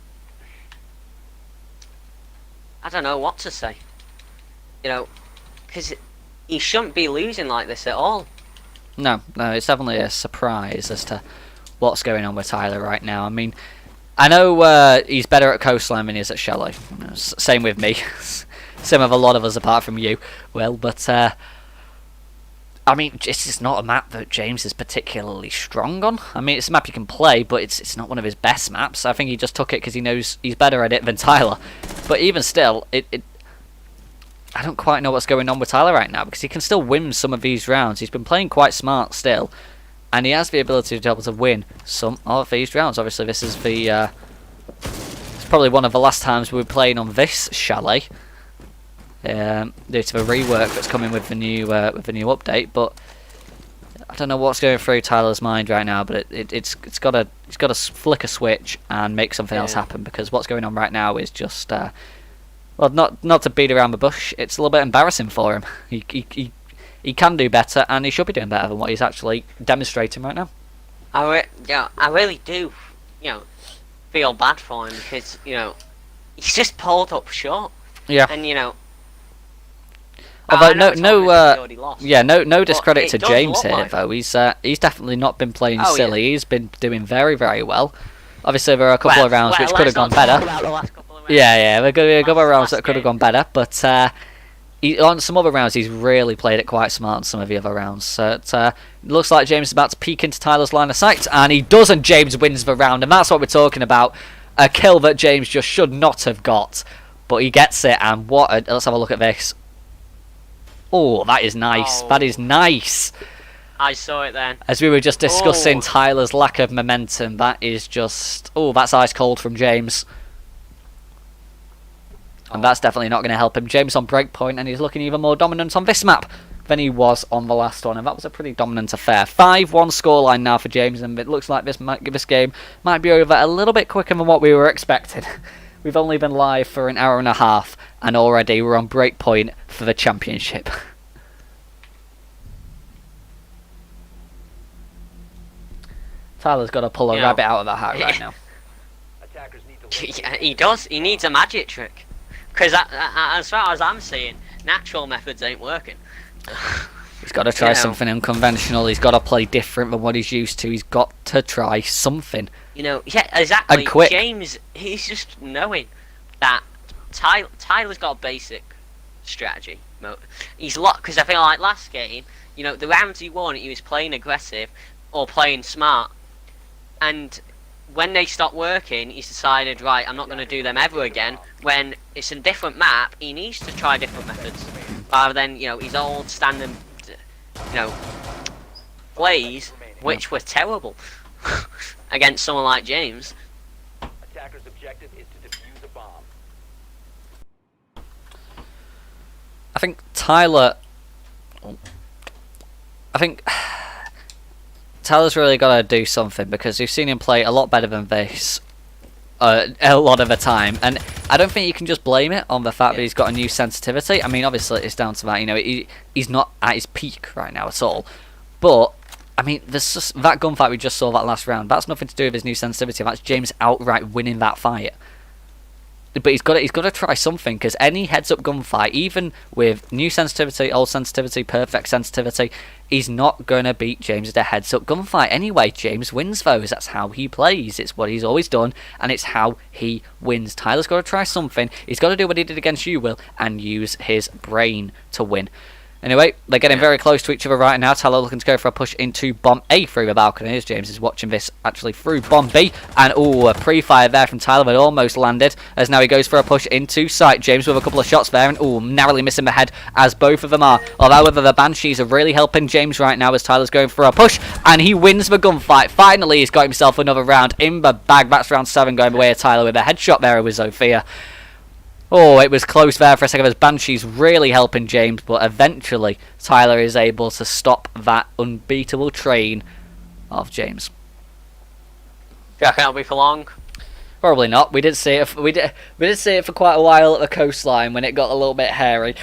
I don't know what to say. You know, because he shouldn't be losing like this at all. No, it's definitely a surprise as to what's going on with Tyler right now. I mean, I know he's better at Coastline than he is at Shallow. Same with me. Same with a lot of us apart from you. Well, but I mean, this is not a map that James is particularly strong on. I mean, it's a map you can play, but it's not one of his best maps. I think he just took it because he knows he's better at it than Tyler. But even still, I don't quite know what's going on with Tyler right now, because he can still win some of these rounds. He's been playing quite smart still, and he has the ability to be able to win some of these rounds. Obviously, this is the it's probably one of the last times we were playing on this chalet, due to the rework that's coming with the new update. But I don't know what's going through Tyler's mind right now, but he's got to flick a switch and make something else happen, because what's going on right now is just well, not to beat around the bush, it's a little bit embarrassing for him. He can do better, and he should be doing better than what he's actually demonstrating right now. I really do, you know, feel bad for him, because, you know, he's just pulled up short. Yeah. And, you know, although no But discredit it to does James look here, like though. He's definitely not been playing Oh, silly. He's been doing very, very well. Obviously, there are a couple of rounds which could have gone better. Yeah, there could be a couple of rounds that could have gone better, but on some other rounds he's really played it quite smart on some of the other rounds. So it looks like James is about to peek into Tyler's line of sight, and he does, and James wins the round, and that's what we're talking about. A kill that James just should not have got, but he gets it, and let's have a look at this. Oh, that is nice. Oh. That is nice. I saw it then. As we were just discussing Oh. Tyler's lack of momentum, that is just... Oh, that's ice cold from James. And that's definitely not going to help him. James on breakpoint, and he's looking even more dominant on this map than he was on the last one, and that was a pretty dominant affair. 5-1 scoreline now for James, and it looks like this game might be over a little bit quicker than what we were expecting. We've only been live for an hour and a half, and already we're on breakpoint for the championship. Tyler's got to pull a rabbit out of the hat right now. Attackers need to Yeah, he does. He needs a magic trick. Because as far as I'm seeing, natural methods ain't working. He's got to try You know. something unconventional. He's got to play different than what he's used to. He's got to try something. You know, yeah, exactly. And quick. James, he's just knowing that Tyler's got a basic strategy. He's locked, because I feel like last game, you know, the rounds he won, he was playing aggressive or playing smart. And when they stopped working, he's decided, right, I'm not going to do them ever again. When it's a different map, he needs to try different methods. Rather than, you know, his old standard, you know, plays, which were terrible against someone like James. Attacker's objective is to defuse a bomb. I think Tyler's really got to do something, because we've seen him play a lot better than this a lot of the time, and I don't think you can just blame it on the fact that he's got a new sensitivity. I mean, obviously it's down to that, you know, he's not at his peak right now at all, but I mean, there's just that gunfight we just saw that last round, that's nothing to do with his new sensitivity. That's James outright winning that fight. But he's got to try something, because any heads-up gunfight, even with new sensitivity, old sensitivity, perfect sensitivity, he's not going to beat James at a heads-up gunfight anyway. James wins those. That's how he plays. It's what he's always done, and it's how he wins. Tyler's got to try something. He's got to do what he did against you, Will, and use his brain to win. Anyway, they're getting very close to each other right now. Tyler looking to go for a push into Bomb A through the balcony, as James is watching this actually through Bomb B. And a pre-fire there from Tyler, but almost landed, as now he goes for a push into sight. James with a couple of shots there, and narrowly missing the head, as both of them are. Although the Banshees are really helping James right now, as Tyler's going for a push, and he wins the gunfight. Finally, he's got himself another round in the bag. That's round 7 going away of Tyler with a headshot there with Zofia. Oh, it was close there for a second as Banshee's really helping James, but eventually Tyler is able to stop that unbeatable train of James. Do you reckon it'll be for long? Probably not. We did see it. We did see it for quite a while at the coastline when it got a little bit hairy,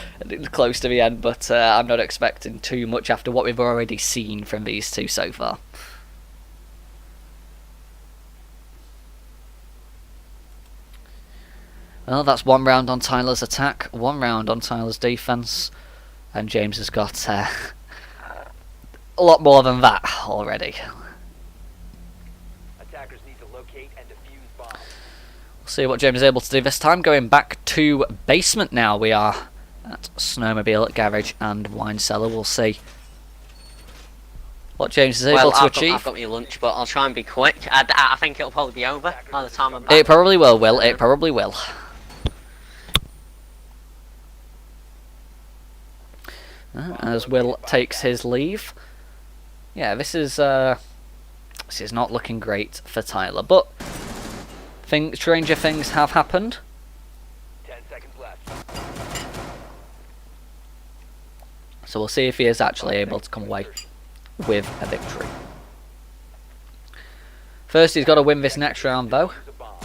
close to the end. But I'm not expecting too much after what we've already seen from these two so far. Well, that's 1 round on Tyler's attack, 1 round on Tyler's defense, and James has got a lot more than that already. Attackers need to locate and defuse bombs. We'll see what James is able to do this time. Going back to basement now. We are at Snowmobile, Garage and Wine Cellar. We'll see what James is able to achieve. I've got my lunch, but I'll try and be quick. I think it'll probably be over by the time I'm back. It probably will, Will. It probably will. As Will takes his leave. Yeah, this is not looking great for Tyler, but stranger things have happened. 10 seconds left. So we'll see if he is actually able to come away with a victory. First, he's got to win this next round, though. Defuse a bomb.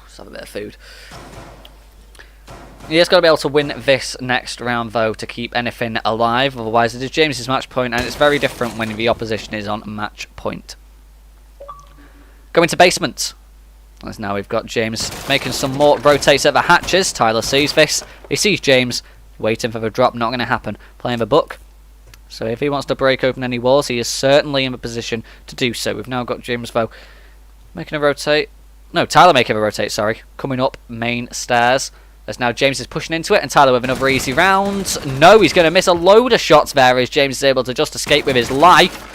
Let's have a bit of food. He has got to be able to win this next round, though, to keep anything alive. Otherwise, it is James's match point, and it's very different when the opposition is on match point. Going to basement. As now we've got James making some more rotates at the hatches. Tyler sees this. He sees James waiting for the drop. Not going to happen. Playing the book. So if he wants to break open any walls, he is certainly in a position to do so. We've now got James, though, making a rotate. No, Tyler making a rotate, sorry. Coming up main stairs. As now James is pushing into it, and Tyler with another easy round. No, he's going to miss a load of shots there as James is able to just escape with his life.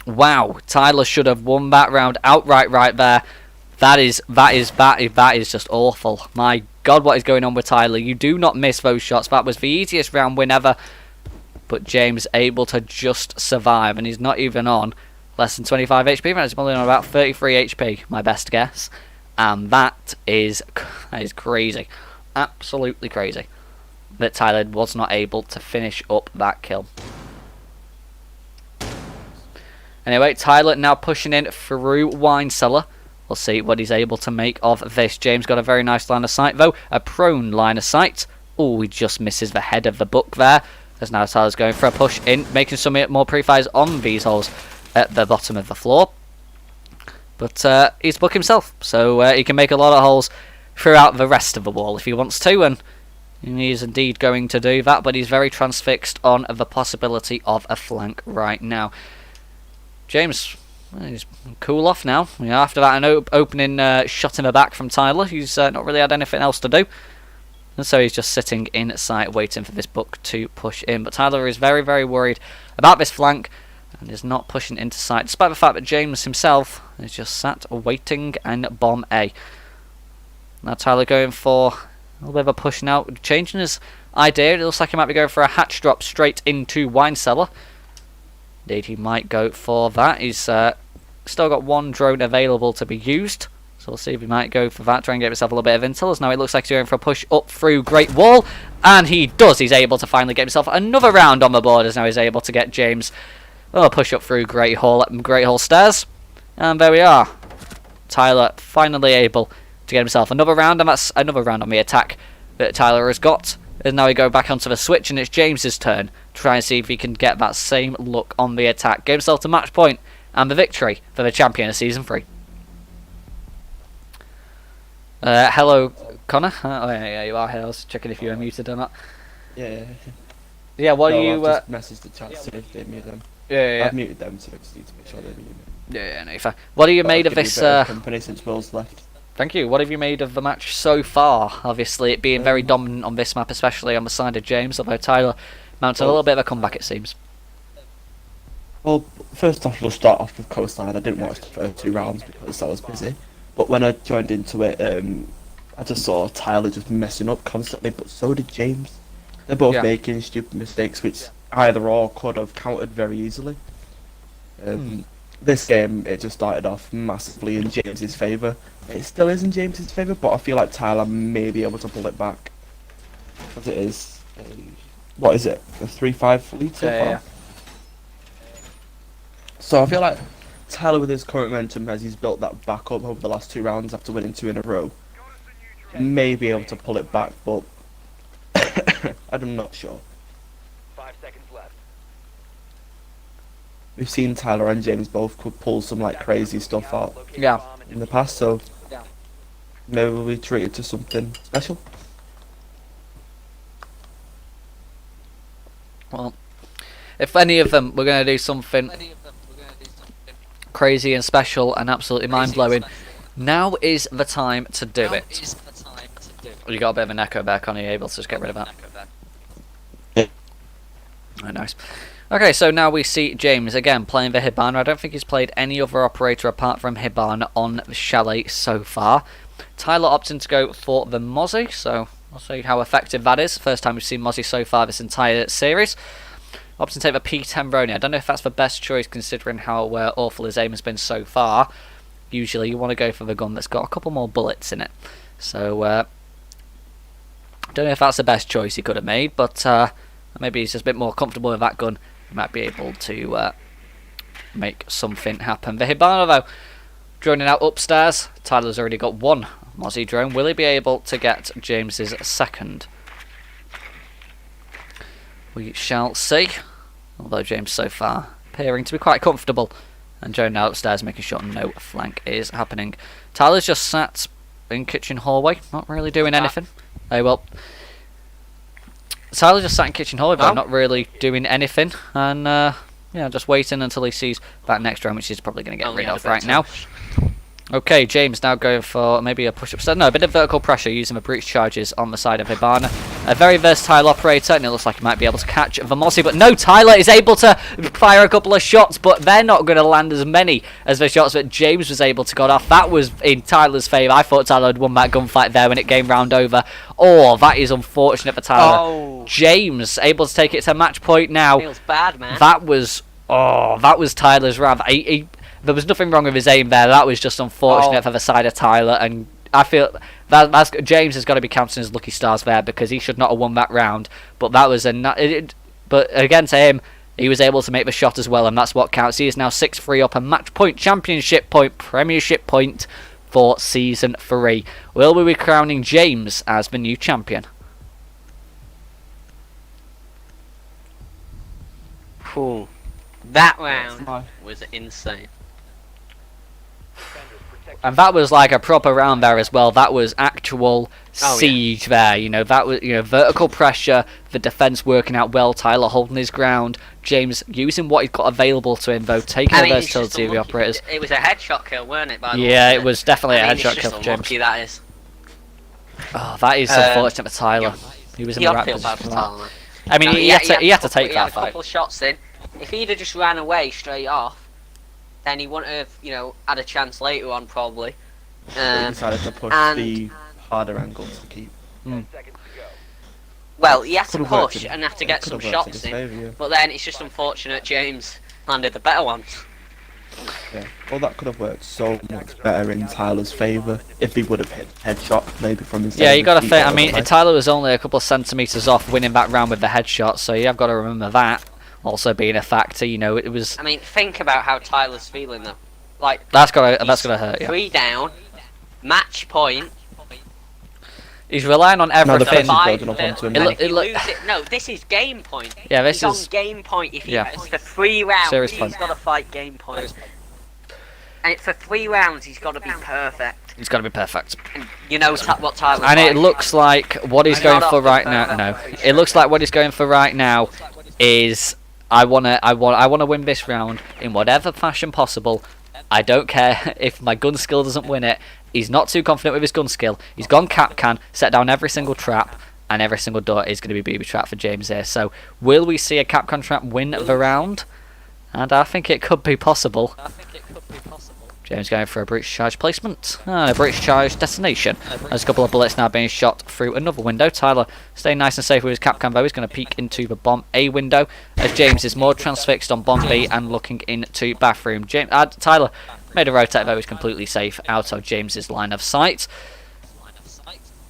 Wow, Tyler should have won that round outright right there. That is just awful. My God, what is going on with Tyler? You do not miss those shots. That was the easiest round win ever. But James able to just survive, and he's not even on less than 25 HP. He's only on about 33 HP, my best guess. And that is crazy. Absolutely crazy. That Tyler was not able to finish up that kill. Anyway, Tyler now pushing in through Wine Cellar. We'll see what he's able to make of this. James got a very nice line of sight, though. A prone line of sight. Oh, he just misses the head of the book there. As now Tyler's going for a push in, making some more pre-fires on these holes at the bottom of the floor. But he's book himself, so he can make a lot of holes throughout the rest of the wall if he wants to, and he is indeed going to do that, but he's very transfixed on the possibility of a flank right now. James, he's cool off now. After that an opening shot in the back from Tyler, he's not really had anything else to do. And so he's just sitting in sight waiting for this book to push in. But Tyler is very, very worried about this flank and is not pushing into sight, despite the fact that James himself is just sat waiting and bomb A. Now Tyler going for a little bit of a push now, changing his idea. It looks like he might be going for a hatch drop straight into Wine Cellar. Indeed, he might go for that. He's still got one drone available to be used. So we'll see if he might go for that, try and get himself a little bit of intel. As now it looks like he's going for a push up through Great Wall. And he does. He's able to finally get himself another round on the board. As now he's able to get James push up through Great Hall stairs. And there we are. Tyler finally able to get himself another round. And that's another round on the attack that Tyler has got. And now we go back onto the switch and it's James's turn. Try and see if he can get that same look on the attack. Get himself to match point and the victory for the champion of Season 3. Hello, Connor. Oh, yeah, you are here. I was checking if you were muted or not. Yeah. Yeah, what no, do you... I've just messaged the chat to if they mute them. Yeah. I've muted them, so I just need to make sure they mute me. Yeah, no, you're fine. What have you made of this... company since Will's left. Thank you. What have you made of the match so far? Obviously, it being very dominant on this map, especially on the side of James, although Tyler mounted a little bit of a comeback, it seems. Well, first off, we'll start off with Coastline. I didn't watch the first 2 rounds because I was busy. But when I joined into it, I just saw Tyler just messing up constantly, but so did James. They're both making stupid mistakes, which either or could have countered very easily. This game, it just started off massively in James's favour. It still is in James's favour, but I feel like Tyler may be able to pull it back. Because it is, what is it, a 3-5 lead so far? So I feel like Tyler, with his current momentum, as he's built that back up over the last 2 rounds after winning 2 in a row, may be able to pull it back, but I'm not sure. 5 seconds left. We've seen Tyler and James both could pull some like crazy stuff out Yeah. in the past, so maybe we'll be treated to something special. Well, if any of them were going to do something crazy and special and absolutely mind-blowing, now is the time to do it. You got a bit of an echo back on, are you able to just get rid of that? Yeah. Oh, nice. Okay, so now we see James again playing the Hibana. I don't think he's played any other operator apart from Hibana on the Chalet so far. Tyler opting to go for the Mozzie, so we'll see how effective that is. First time we've seen Mozzie so far this entire series. Opting to take the P10 Brony. I don't know if that's the best choice considering how awful his aim has been so far. Usually you want to go for the gun that's got a couple more bullets in it. So, I don't know if that's the best choice he could have made, but maybe he's just a bit more comfortable with that gun. He might be able to make something happen. The Hibana, though, droning out upstairs. Tyler's already got one Mozzie drone. Will he be able to get James's second? We shall see. Although James so far appearing to be quite comfortable. And droning out upstairs, making sure no flank is happening. Tyler's just sat in kitchen hallway, not really doing anything. Oh well. Tyler just sat in kitchen hallway, but not really doing anything, and yeah, just waiting until he sees that next drone, which he's probably going to get rid of right now. Okay, James now going for maybe a push-up step. No, a bit of vertical pressure using the breach charges on the side of Hibana. A very versatile operator, and it looks like he might be able to catch the Mozzie, but no, Tyler is able to fire a couple of shots, but they're not going to land as many as the shots that James was able to get off. That was in Tyler's favour. I thought Tyler had won that gunfight there when it came round over. Oh, that is unfortunate for Tyler. Oh. James able to take it to match point now. Feels bad, man. That was Tyler's round. There was nothing wrong with his aim there. That was just unfortunate for the side of Tyler, and I feel that's James has got to be counting his lucky stars there because he should not have won that round. But that was but again to him, he was able to make the shot as well, and that's what counts. He is now 6-3 up, a match point, championship point, premiership point for season 3. Will we be crowning James as the new champion? Cool. That round was insane. And that was like a proper round there as well. That was actual siege there. You know, that was vertical pressure, the defense working out well, Tyler holding his ground, James using what he's got available to him though, taking the versatility of the operators. It was a headshot kill, weren't it? By the way? Yeah, it was definitely a headshot kill for James. Lucky that is. Oh, that is unfortunate for Tyler. He was in the right position for that. I mean, he had to take that fight. A couple of shots in. If he'd have just ran away straight off, then he wouldn't have, had a chance later on probably. He decided to push the harder angles to keep. Well, he had to push and have to get some shots in, but then it's just unfortunate James landed the better ones. Yeah, well that could have worked so much better in Tyler's favour if he would have hit headshot maybe from his. Yeah, you got to think. I mean, Tyler was only a couple of centimetres off winning that round with the headshot, so you have got to remember that also being a factor. It was. I mean, think about how Tyler's feeling though. Like that's gonna hurt. Yeah. 3 down, match point. He's relying on everything. No, this is game point. Yeah, he's on game point. If it's for 3 rounds, he's got to fight game point. And for 3 rounds, he's got to be perfect. He's got to be perfect. And you know what Tyler's And like. it looks like what he's going for right now. No, it looks like what he's going for right now is I wanna win this round in whatever fashion possible. I don't care if my gun skill doesn't win it. He's not too confident with his gun skill. He's gone Capcan, set down every single trap, and every single door is going to be booby trap for James here. So, will we see a Capcan trap win the round? And I think it could be possible. James going for a breach charge placement. And a breach charge destination. There's a couple of bullets now being shot through another window. Tyler staying nice and safe with his Capcan though. He's going to peek into the bomb A window. As James is more transfixed on bomb B and looking into bathroom. Tyler made a rotate though. He's completely safe out of James's line of sight.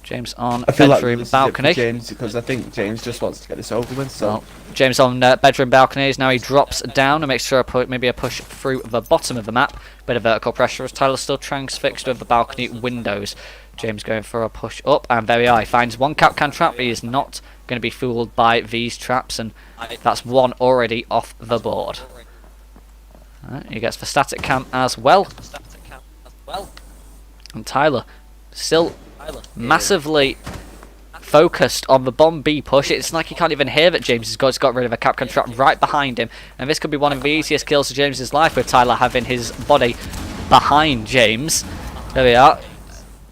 James on I feel like bedroom this is it for balcony. James, because I think James just wants to get this over with. So Well, James on bedroom balconies. Now he drops down and makes sure maybe a push through the bottom of the map. Bit of vertical pressure as Tyler's still transfixed with the balcony windows. James going for a push up, and there we are. He finds one Capcan trap, but he is not going to be fooled by these traps, and that's one already off the board. Right, he gets the static cam as well. And Tyler still massively focused on the bomb B push. It's like he can't even hear that James has got rid of a Capcan trap right behind him, and this could be one of the easiest kills of James's life, with Tyler having his body behind James. There we are.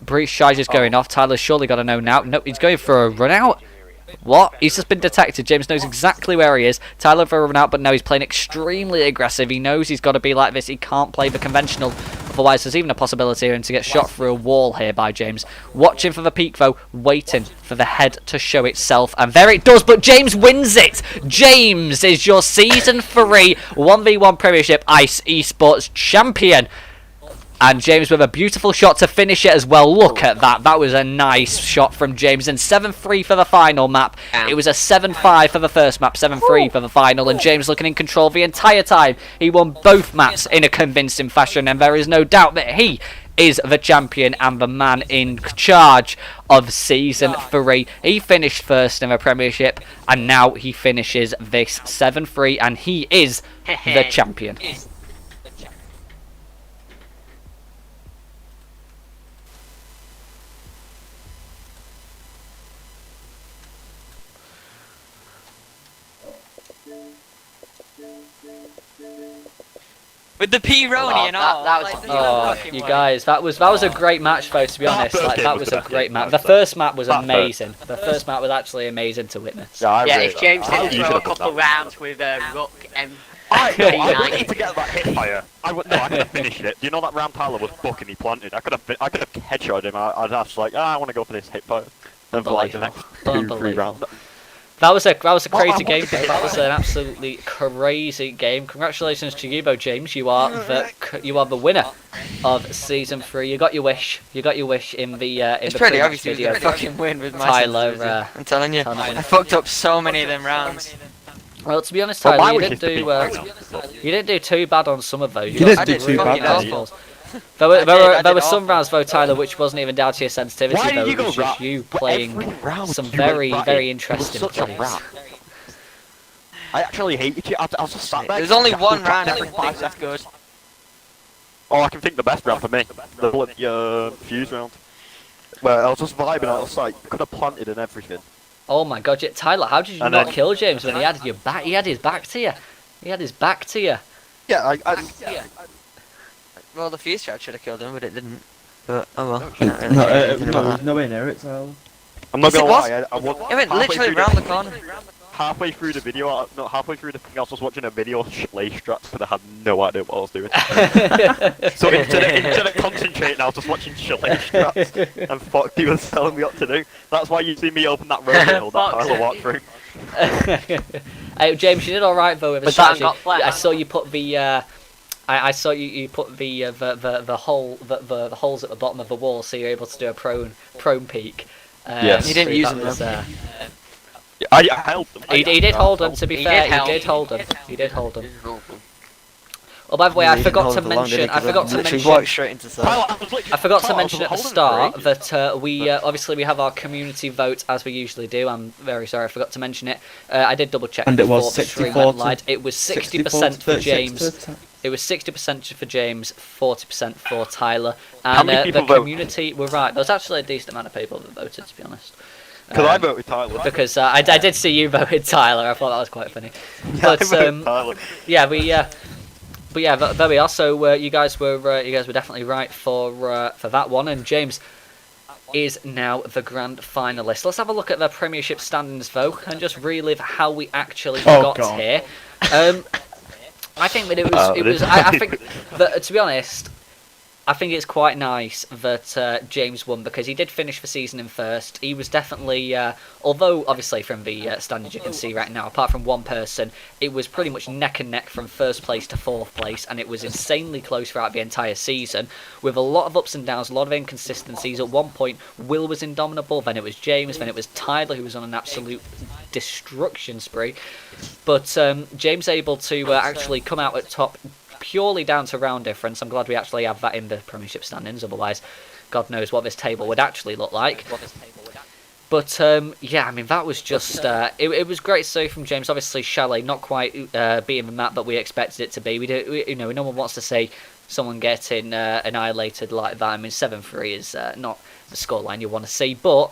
Breach charges going off. Tyler's surely got to know now. Nope, he's going for a run out. What? He's just been detected. James knows exactly where he is. Tyler for a run out, but no, he's playing extremely aggressive. He knows he's got to be like this. He can't play the conventional. Otherwise, there's even a possibility of him to get shot through a wall here by James. Watching for the peak, though. Waiting for the head to show itself. And there it does, but James wins it! James is your Season 3 1v1 Premiership Ice Esports champion. And James with a beautiful shot to finish it as well. Look at that. That was a nice shot from James. And 7-3 for the final map. It was a 7-5 for the first map, 7-3 for the final. And James looking in control the entire time. He won both maps in a convincing fashion. And there is no doubt that he is the champion and the man in charge of Season 3. He finished first in the Premiership. And now he finishes this 7-3. And he is the champion. With the P-Roni and all. that was- Like, Oh, you guys, that was a great match, though. To be honest, like that was a great match. The first map was amazing. The first map was actually amazing to witness. Yeah, if James I didn't usually throw a put couple that. rounds with Rook and I P90. wanted to get that hit fire. I could have finished it. Do you know that round Tyler was booking? He planted. I could have headshot him. I'd have like, I want to go for this hit fire. And for like the next 2-3 rounds. That was a crazy game. That was an absolutely crazy game. Congratulations to you, though, James. You are the winner of Season 3. You got your wish. You got your wish in the It's the pretty pre-match obvious it was video. a fucking win with my Tyler, senses, I'm telling you. Tyler. I fucked up so many of them rounds. Well, to be honest, Well, my Tyler, wish is to beat you didn't do too bad on some of those. You didn't got do some too really bad, close no. calls. There were I did some awful. rounds though, Tyler, which wasn't even down to your sensitivity. Why Though did you it go was just rat? you Every playing round some you went very ratty. very It was interesting such a plays. rat. I actually hated you. I was just sat there. There's only one round I think that's good. Oh, I can think the best round for me. The bloody fuse round. Where I was just vibing. I was like, could have planted and everything. Oh my God, Tyler, how did you And not then- kill James when he had your back? He had his back to you. He had his back to you. Yeah, Well, the fuse trap should have killed him, but it didn't. But oh well. No way near it, so. I'm not Yes, gonna it was. lie. I was It went literally round the corner. halfway through the video. No, halfway through the thing, I was just watching a video of Schley straps, but I had no idea what I was doing. So instead of concentrating, I was just watching Schley straps, and Foxy was telling me what to do. That's why you see me open that road hill that Tyler walked through. Hey, James, you did all right though with the Was that strategy. not flat? I saw you put the. I saw you put the holes at the bottom of the wall, so you're able to do a prone peak. Yes. He didn't use that them, was, I held them. He did hold them. To be He fair, did help. he did hold them. He did hold them. Oh, by the way, I forgot to mention. I forgot to mention. Walked straight into Tyler, I forgot to mention at the start that. that we obviously we have our community vote as we usually do. I'm very sorry, I forgot to mention it. I did double check. And it was before the stream 64 went to- live. It was 60% for James. It was 60% for James, 40% for Tyler, How and many the people vote? community were right. There was actually a decent amount of people that voted, to be honest. Because I voted Tyler. Because I did see you voted Tyler. I thought that was quite funny. I But voted Tyler. yeah, but yeah, there we are. So you guys were definitely right for that one. And James is now the grand finalist. Let's have a look at the Premiership standings though, and just relive how we actually got God. here. I think that it was. I think that, to be honest, I think it's quite nice that James won because he did finish the season in first. He was definitely, although obviously from the standings you can see right now, apart from one person, it was pretty much neck and neck from first place to fourth place, and it was insanely close throughout the entire season, with a lot of ups and downs, a lot of inconsistencies. At one point, Will was indomitable, then it was James, then it was Tyler, who was on an absolute destruction spree. But James able to actually come out at top purely down to round difference. I'm glad we actually have that in the Premiership standings, otherwise God knows what this table would actually look like. But yeah, I mean, that was just it was great to see from James. Obviously Chalet not quite being the map that we expected it to be. No one wants to see someone getting annihilated like that. I mean, 7-3 is not the scoreline you want to see, but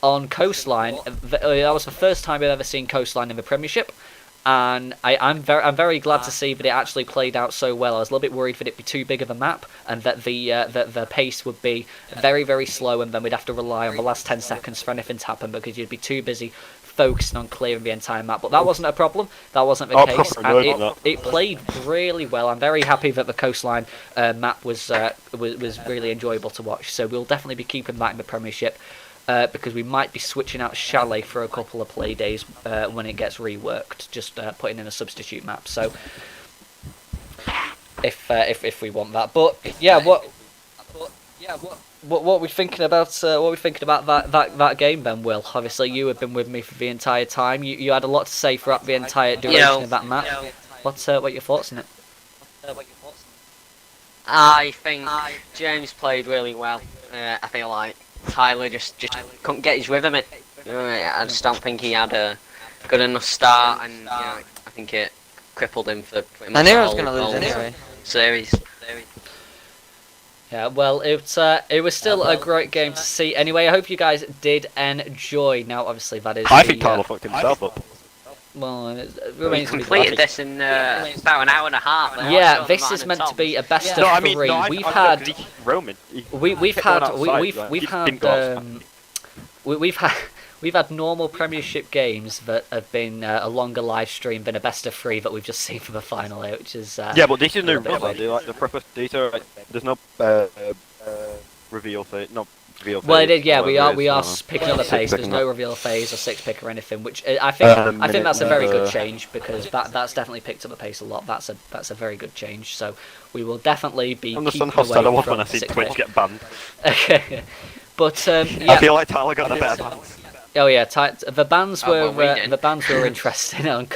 on Coastline, that was the first time I've ever seen Coastline in the Premiership. And I'm very glad to see that it actually played out so well. I was a little bit worried that it'd be too big of a map and that the pace would be very, very slow, and then we'd have to rely on the last 10 seconds for anything to happen because you'd be too busy focusing on clearing the entire map. But that wasn't a problem. That wasn't the case. And it played really well. I'm very happy that the Coastline map was really enjoyable to watch. So we'll definitely be keeping that in the Premiership. Because we might be switching out Chalet for a couple of play days when it gets reworked, just putting in a substitute map. So if we want that, but yeah, what are we thinking about? What are we thinking about that game, then? Will, obviously you have been with me for the entire time. You had a lot to say throughout the entire duration of that map. What are your thoughts on it? I think James played really well. I feel like Tyler just couldn't get his rhythm in. I just don't think he had a good enough start, and I think it crippled him for pretty much I knew the I was whole going to lose anyway. series. Yeah, well, it was still a great game to see. Anyway, I hope you guys did enjoy. Now, obviously, that is. I think Tyler fucked himself up. Well, it We remains to be completed this in about an hour and a half. Yeah, this is meant to be a best of three. We've had we've had normal Premiership games that have been a longer live stream than a best of three that we've just seen for the final, which is yeah, but this is no rubber. The proper data. There's no reveal thing. No. Well, it is. Yeah, we are picking up the pace. There's no reveal phase or 6-pick or anything, which I think that's a very good change because that's definitely picked up the pace a lot. That's a very good change. So we will definitely be. Understand how sad I was when I see Twitch get banned. Okay, but yeah. I feel like Tyler got a better ban. Oh yeah, the bands were interesting on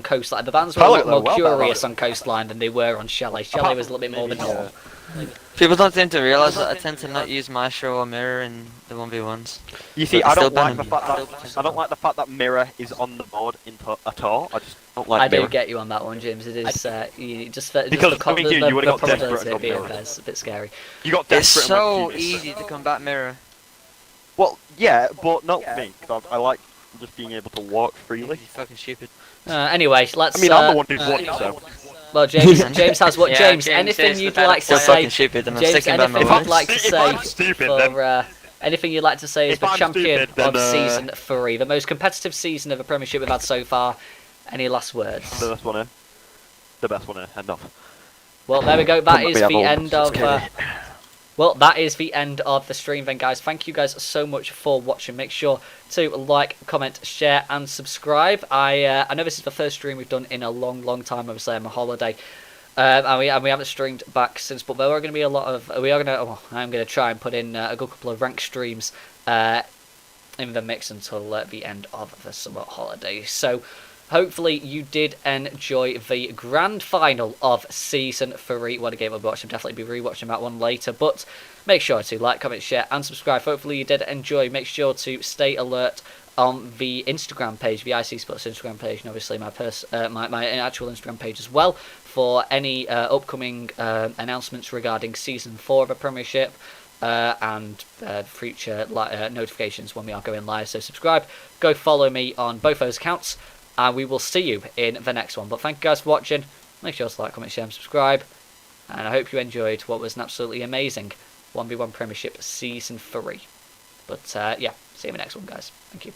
Coastline. The bands were a lot more curious on Coastline than they were on Chalet. Chalet was a little bit more than normal. People don't seem to realise that I tend to not use Maestro or Mirror in the 1v1s. You see, But I still don't like the ban fact that Mirror is on the board at all. I just don't like I Mirror. do get you on that one, James. It is Because I mean, you would have got desperate of being Mirror. a bit scary. You got It's desperate. so easy to combat Mirror. Well, yeah, but not me. Cause I like just being able to walk freely. You're fucking stupid. Anyway, let's. I mean, I'm the one who's won, so. Well, James has what? Yeah, James, James anything is you'd the better like to You're say? fucking stupid, and I'm James, sticking by my anything word. you'd like to If say I'm stupid, then- for anything you'd like to say as If the I'm champion stupid, then, of season 3, the most competitive season of a Premiership we've had so far? Any last words? The best one here. The best one here. End off. Well, there we go. That Come is back, we the have end all- of. Well, that is the end of the stream then, guys. Thank you guys so much for watching. Make sure to like, comment, share, and subscribe. I know this is the first stream we've done in a long time. Obviously, I'm on holiday, and we haven't streamed back since. But there are going to be a lot of. I'm going to try and put in a good couple of ranked streams in the mix until the end of the summer holidays. So. Hopefully you did enjoy the grand final of Season 3. What a game I'll watch. I'll definitely be rewatching that one later. But make sure to like, comment, share and subscribe. Hopefully you did enjoy. Make sure to stay alert on the Instagram page, the IC Sports Instagram page, and obviously my actual Instagram page as well, for any upcoming announcements regarding Season 4 of the Premiership. And future notifications when we are going live. So subscribe, go follow me on both those accounts. And we will see you in the next one. But thank you guys for watching. Make sure to like, comment, share, and subscribe. And I hope you enjoyed what was an absolutely amazing 1v1 Premiership Season 3. But yeah, see you in the next one, guys. Thank you.